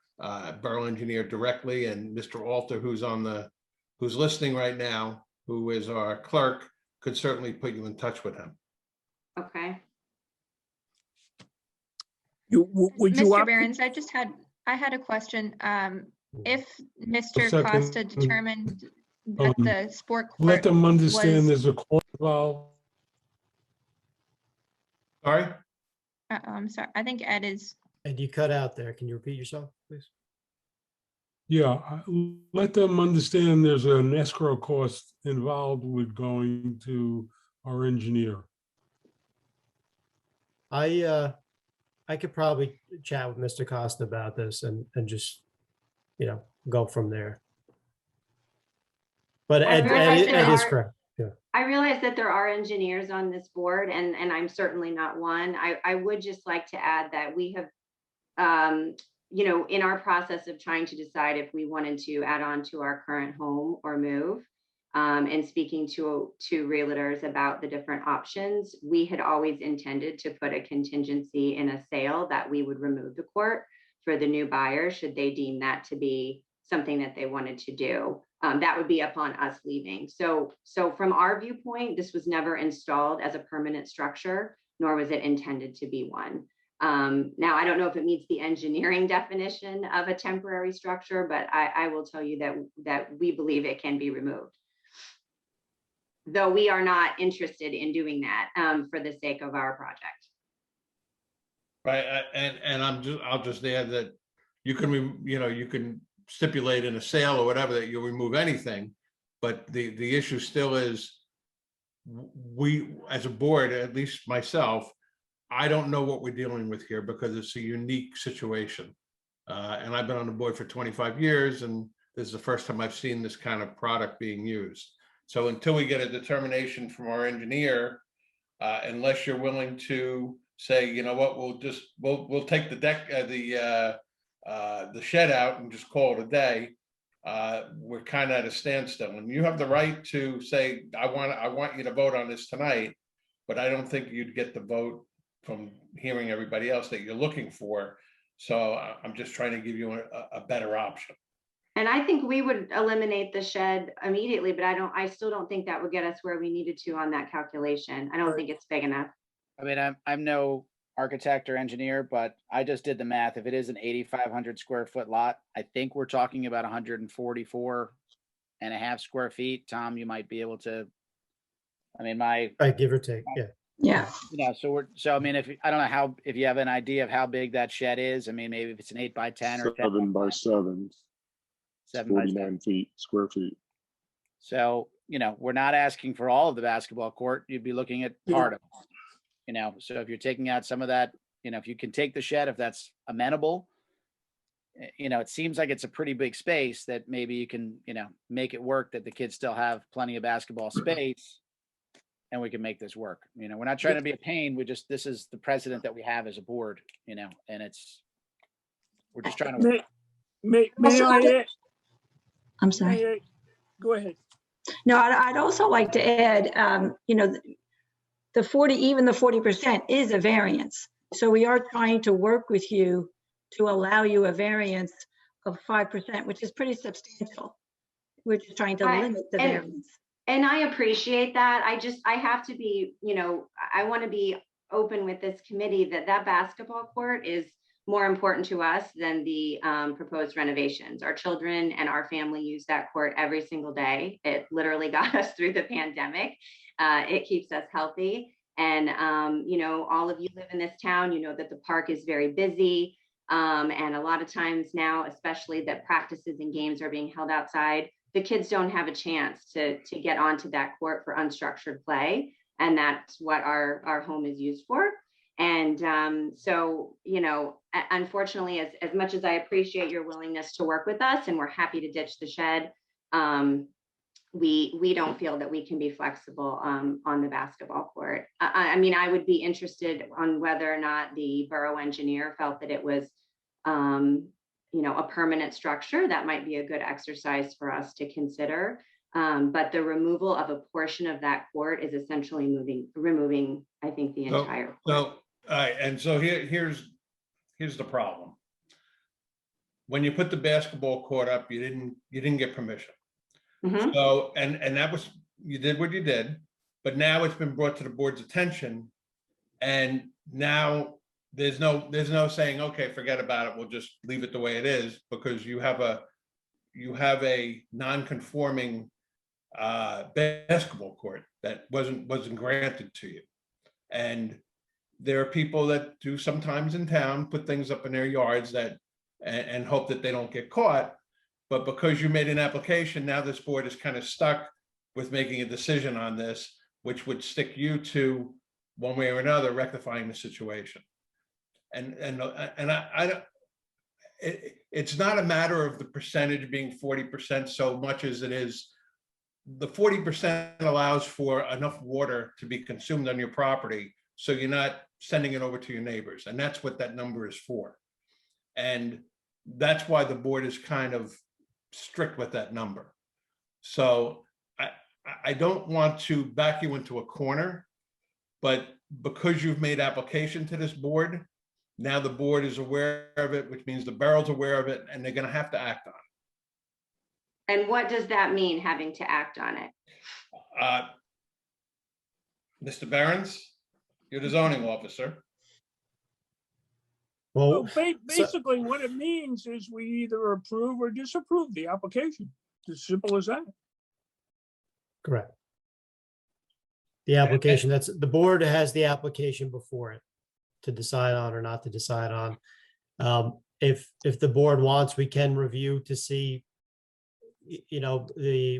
borough engineer directly, and Mr. Alter, who's listening right now, who is our clerk, could certainly put you in touch with him. Okay. Would you? Mr. Behrens, I had a question. If Mr. second. Costa determined that the sport court Let them understand was- there's a court involved. Sorry? I'm sorry, I think Ed is, And you cut out there. Can you repeat yourself, please? Yeah, let them understand there's an escrow cost involved with going to our engineer. I could probably chat with Mr. Costa about this and just, go from there. But Ed is correct. Yeah. I realize that there are engineers on this board, and I'm certainly not one. I would just like to add that we have, in our process of trying to decide if we wanted to add on to our current home or move, and speaking to realtors about the different options, we had always intended to put a contingency in a sale that we would remove the court for the new buyer, should they deem that to be something that they wanted to do. That would be upon us leaving. So from our viewpoint, this was never installed as a permanent structure, nor was it intended to be one. Now, I don't know if it meets the engineering definition of a temporary structure, but I will tell you that we believe it can be removed. Though we are not interested in doing that for the sake of our project. Right, and I'll just add that you can stipulate in a sale or whatever that you'll remove anything, but the issue still is, we as a board, at least myself, I don't know what we're dealing with here because it's a unique situation. And I've been on the board for 25 years, and this is the first time I've seen this kind of product being used. So until we get a determination from our engineer, unless you're willing to say, you know what, we'll take the deck, the shed out and just call it a day. We're kind of at a standstill, and you have the right to say, I want you to vote on this tonight, but I don't think you'd get the vote from hearing everybody else that you're looking for. So I'm just trying to give you a better option. And I think we would eliminate the shed immediately, but I still don't think that would get us where we needed to on that calculation. I don't think it's big enough. I mean, I'm no architect or engineer, but I just did the math. If it is an 8,500 square foot lot, I think we're talking about 144 and a half square feet. Tom, you might be able to, I mean, Right, give or take, yeah. Yeah. you know, so I mean, I don't know if you have an idea of how big that shed is. I mean, maybe if it's an 8x10 or 10 7 by 7, 7 by 7. 49 square feet. So, you know, we're not asking for all of the basketball court. You'd be looking at part of it, you know, so if you're taking out some of that, you know, if you can take the shed, if that's amenable, you know, it seems like it's a pretty big space that maybe you can, you know, make it work, that the kids still have plenty of basketball space and we can make this work. You know, we're not trying to be a pain. This is the precedent that we have as a board, you know, and we're just trying to. May Also, I? I'm sorry. Go ahead. No, I'd also like to add, you know, even the 40% is a variance. So we are trying to work with you to allow you a variance of 5%, which is pretty substantial. We're just trying to limit the variance. And I appreciate that. I have to be, you know, I want to be open with this committee that basketball court is more important to us than the proposed renovations. Our children and our family use that court every single day. It literally got us through the pandemic. It keeps us healthy. And, you know, all of you live in this town, you know that the park is very busy. And a lot of times now, especially that practices and games are being held outside, the kids don't have a chance to get onto that court for unstructured play. And that's what our home is used for. And so, you know, unfortunately, as much as I appreciate your willingness to work with us and we're happy to ditch the shed, we don't feel that we can be flexible on the basketball court. I mean, I would be interested on whether or not the borough engineer felt that it was, you know, a permanent structure. That might be a good exercise for us to consider. But the removal of a portion of that court is essentially removing, I think, the entire court. So, all right, and so here's the problem. When you put the basketball court up, you didn't get permission. Mm-hmm. So, and that was, you did what you did, but now it's been brought to the board's attention, and now there's no saying, okay, forget about it, we'll just leave it the way it is, because you have a non-conforming basketball court that wasn't granted to you. And there are people that do sometimes in town put things up in their yards that and hope that they don't get caught. But because you made an application, now this board is kind of stuck with making a decision on this, which would stick you to one way or another rectifying the situation. And I don't, it's not a matter of the percentage being 40% so much as it is the 40% allows for enough water to be consumed on your property, so you're not sending it over to your neighbors. And that's what that number is for. And that's why the board is kind of strict with that number. So I don't want to back you into a corner, but because you've made application to this board, now the board is aware of it, which means the borough's aware of it, and they're going to have to act on it. And what does that mean, having to act on it? Mr. Behrens, you're the zoning officer. Well, Basically, what it means is we either approve or disapprove the application. It's as simple as that. correct. The application, the board has the application before it to decide on or not to decide on. If the board wants, we can review to see, you know,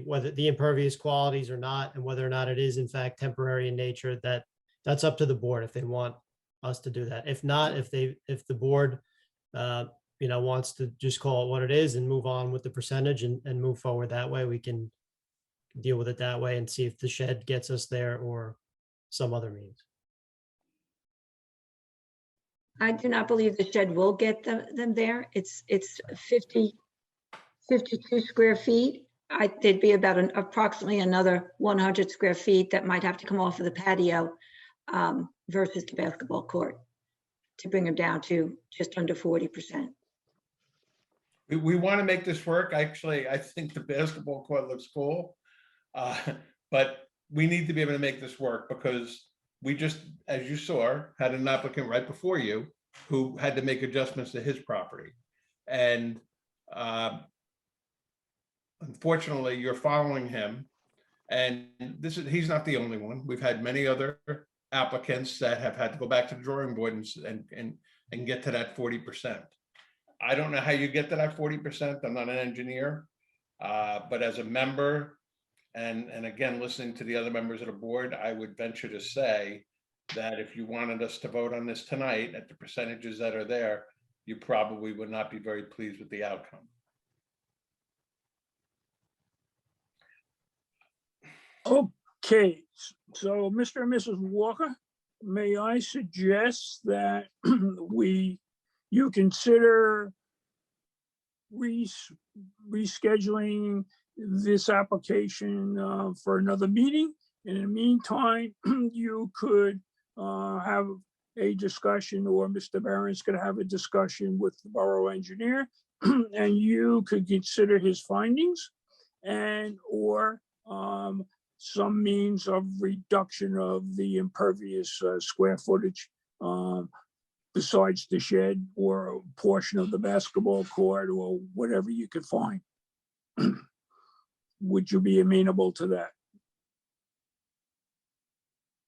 whether the impervious qualities or not, and whether or not it is in fact temporary in nature. That's up to the board if they want us to do that. If not, if the board you know, wants to just call it what it is and move on with the percentage and move forward that way, we can deal with it that way and see if the shed gets us there or some other means. I do not believe the shed will get them there. It's 52 square feet. There'd be about approximately another 100 square feet that might have to come off of the patio versus the basketball court to bring them down to just under 40%. We want to make this work. Actually, I think the basketball court looks cool. But we need to be able to make this work because we just, as you saw, had an applicant right before you who had to make adjustments to his property. And unfortunately, you're following him. And he's not the only one. We've had many other applicants that have had to go back to the drawing board and get to that 40%. I don't know how you get to that 40%. I'm not an engineer, but as a member, and again, listening to the other members of the board, I would venture to say that if you wanted us to vote on this tonight at the percentages that are there, you probably would not be very pleased with the outcome. Okay, so Mr. and Mrs. Walker, may I suggest that you consider rescheduling this application for another meeting. In the meantime, you could have a discussion, or Mr. Barron's could have a discussion with the borough engineer, and you could consider his findings or some means of reduction of the impervious square footage besides the shed or a portion of the basketball court or whatever you could find. Would you be amenable to that?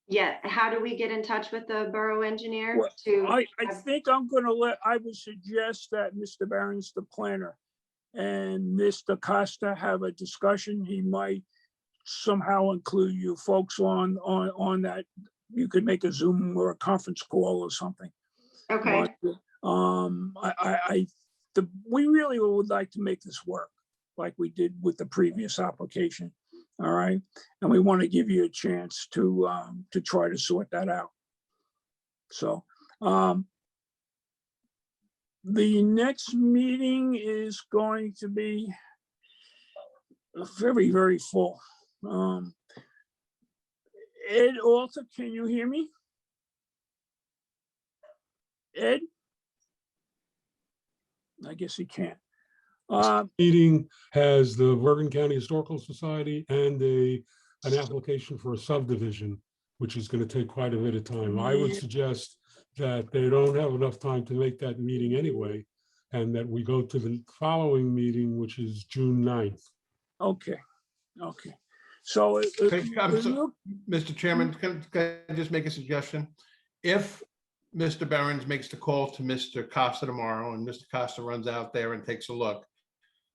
Yeah, how do we get in touch with the borough engineer Well, to? I think I would suggest that Mr. Barron's the planner and Mr. Costa have a discussion. He might somehow include you folks on that. You could make a Zoom or a conference call or something. Okay. We really would like to make this work like we did with the previous application. All right. And we want to give you a chance to try to sort that out. So the next meeting is going to be very, very full. Ed Alter, can you hear me? Ed? I guess he can't. Meeting has the Bergen County Historical Society and an application for a subdivision, which is going to take quite a bit of time. I would suggest that they don't have enough time to make that meeting anyway, and that we go to the following meeting, which is June 9th. Okay. So, Mr. Chairman, can I just make a suggestion? If Mr. Barron's makes the call to Mr. Costa tomorrow, and Mr. Costa runs out there and takes a look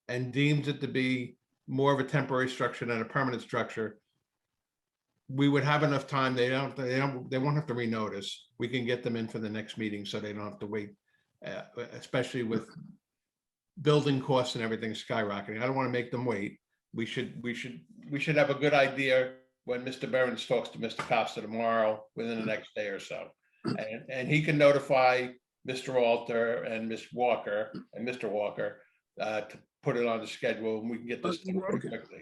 and deems it to be more of a temporary structure than a permanent structure, we would have enough time. They won't have to renotice. We can get them in for the next meeting so they don't have to wait, especially with building costs and everything skyrocketing. I don't want to make them wait. We should have a good idea when Mr. Barron's talks to Mr. Costa tomorrow within the next day or so. And he can notify Mr. Alter and Ms. Walker and Mr. Walker to put it on the schedule, and we can get this done pretty quickly.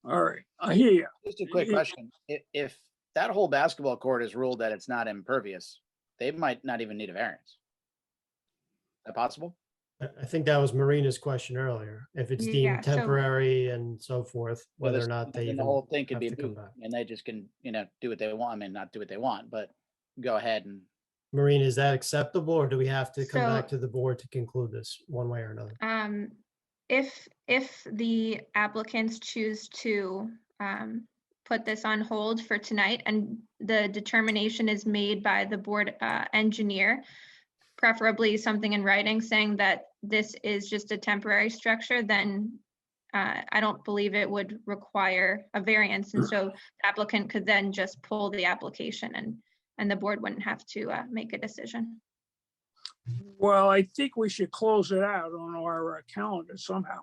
All right, I hear you. Just a quick question. If that whole basketball court is ruled that it's not impervious, they might not even need a variance. Is that possible? I think that was Marina's question earlier. If it's Yeah, deemed so- temporary and so forth, Well, whether or not they then even the whole thing could have be to come moved, back. and they just can, do what they want. I mean, not do what they want, but go ahead and. Marina, is that acceptable, or do we have to come back So- to the board to conclude this one way or another? If the applicants choose to put this on hold for tonight and the determination is made by the board engineer, preferably something in writing saying that this is just a temporary structure, then I don't believe it would require a variance. And so the applicant could then just pull the application and the board wouldn't have to make a decision. Well, I think we should close it out on our calendar somehow.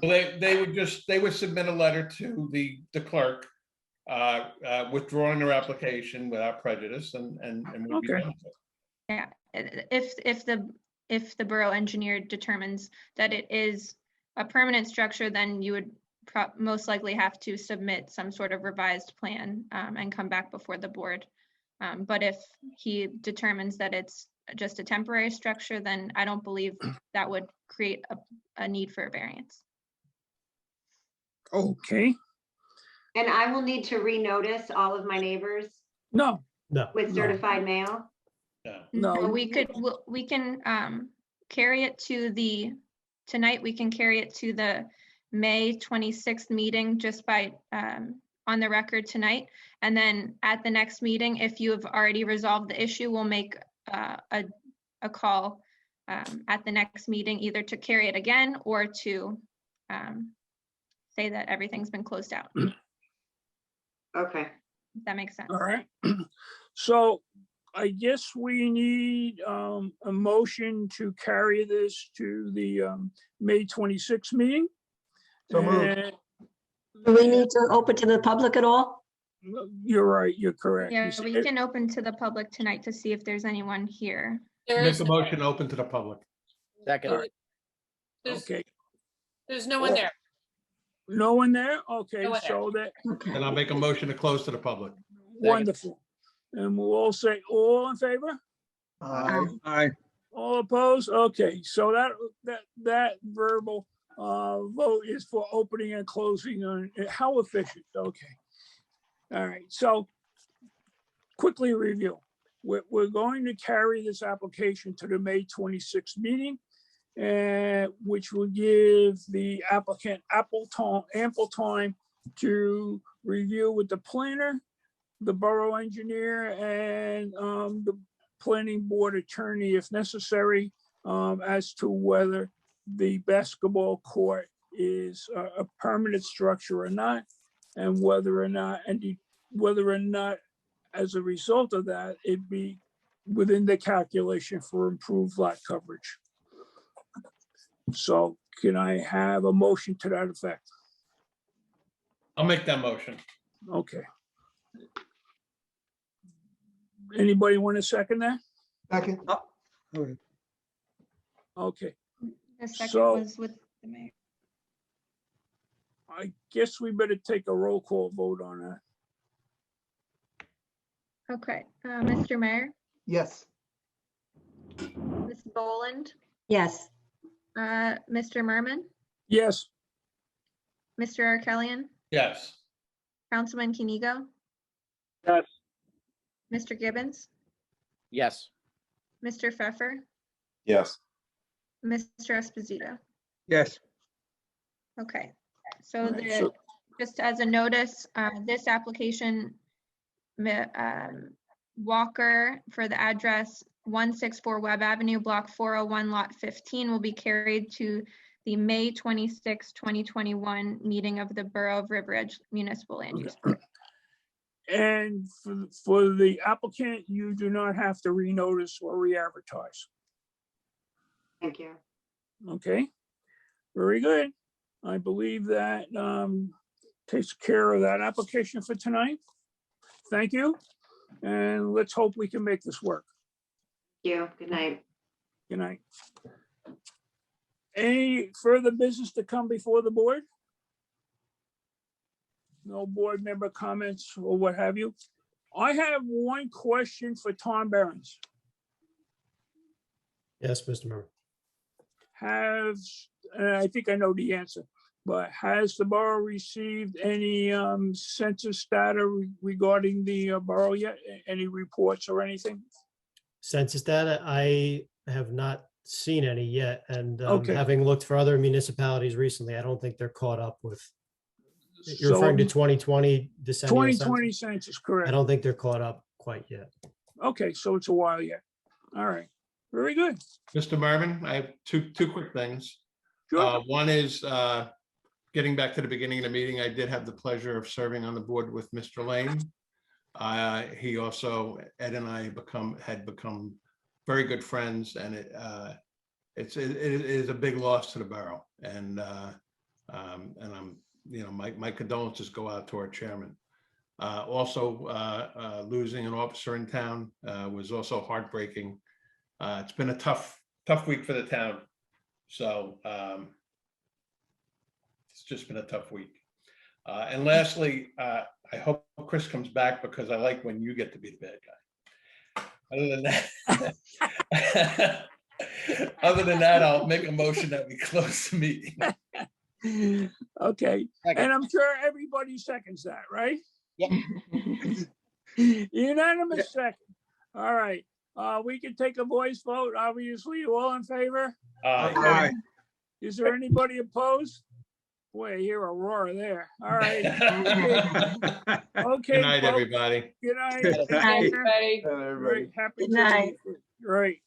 They would submit a letter to the clerk withdrawing their application without prejudice and would be Okay. done with it. Yeah, if the borough engineer determines that it is a permanent structure, then you would most likely have to submit some sort of revised plan and come back before the board. But if he determines that it's just a temporary structure, then I don't believe that would create a need for a variance. Okay, And I will need to renotice all of my neighbors no, No, with No. certified mail. No, No, we can carry it to tonight we can carry it to the May 26th meeting just by on the record tonight. And then at the next meeting, if you have already resolved the issue, we'll make a call at the next meeting, either to carry it again or to say that everything's been closed out. Okay. If that makes sense. all right. So I guess we need a motion to carry this to the May 26th meeting. So moved. And Do we need to open to the public at all? You're right, you're correct. Yeah, You see, we can open to the public tonight to see if there's anyone here. There Make is, a motion open to the public. Second, there's, Okay, there's no one there. no one there? Okay, No one there. so that, Okay. And I'll make a motion to close to the public. wonderful. And we'll all say, all in favor? Aye. All opposed? Okay, so that verbal vote is for opening and closing on, how efficient, okay. All right, so quickly review. We're going to carry this application to the May 26th meeting, which will give the applicant ample time to review with the planner, the borough engineer, and the planning board attorney if necessary, as to whether the basketball court is a permanent structure or not, and whether or not as a result of that, it be within the calculation for improved lot coverage. So can I have a motion to that effect? I'll make that motion. Okay. Anybody want to second that? Second. Okay. Okay, The second So- was with the mayor. I guess we better take a roll call vote on that. Okay, Mr. Mayor, Yes. Ms. Boland, Yes. Mr. Merman, Yes, Mr. Arkelian, Yes. Councilman Kinigo, Yes. Mr. Gibbons, yes. Mr. Pfeffer, Yes. Mr. Esposito. Yes. Okay, so Right, the, so- just as a notice, this application, Walker for the address 164 Webb Avenue, Block 401, Lot 15 will be carried to the May 26, 2021 meeting of the Borough of River Edge Municipal Land Use Board. and for the applicant, you do not have to renotice or re-advertise. Thank you. Okay, very good. I believe that takes care of that application for tonight. Thank you, and let's hope we can make this work. Thank you. Good night. Good night. Any further business to come before the board? No board member comments or what have you? I have one question for Tom Behrens. yes, Mr. Merman. And I think I know the answer, but has the borough received any census data regarding the borough yet? Any reports or anything? Census data, I have not seen any yet, and Okay. having looked for other municipalities recently, I don't think they're caught up with. You're referring to So 2020 decennial census? 2020 census, I correct? don't think they're caught up quite yet. Okay, so it's a while yet. All right, very good. Mr. Merman, I have two quick things. Sure. One is, getting back to the beginning of the meeting, I did have the pleasure of serving on the board with Mr. Lane. He also, Ed and I had become very good friends, and it is a big loss to the borough. And I'm, my condolences go out to our chairman. Also, losing an officer in town was also heartbreaking. It's been a tough week for the town. So it's just been a tough week. And lastly, I hope Chris comes back because I like when you get to be the bad guy. Other than that, I'll make a motion that we close the meeting. Okay, Second. and I'm sure everybody seconds that, right? Yep. Unanimous second. All right, we can take a voice vote, obviously. All in favor? Aye. Is there anybody opposed? Boy, I hear a roar there. All right. Okay. Good night, folks. everybody. Good night. Good night, Take care. everybody. Right, happy Good night. to. Right.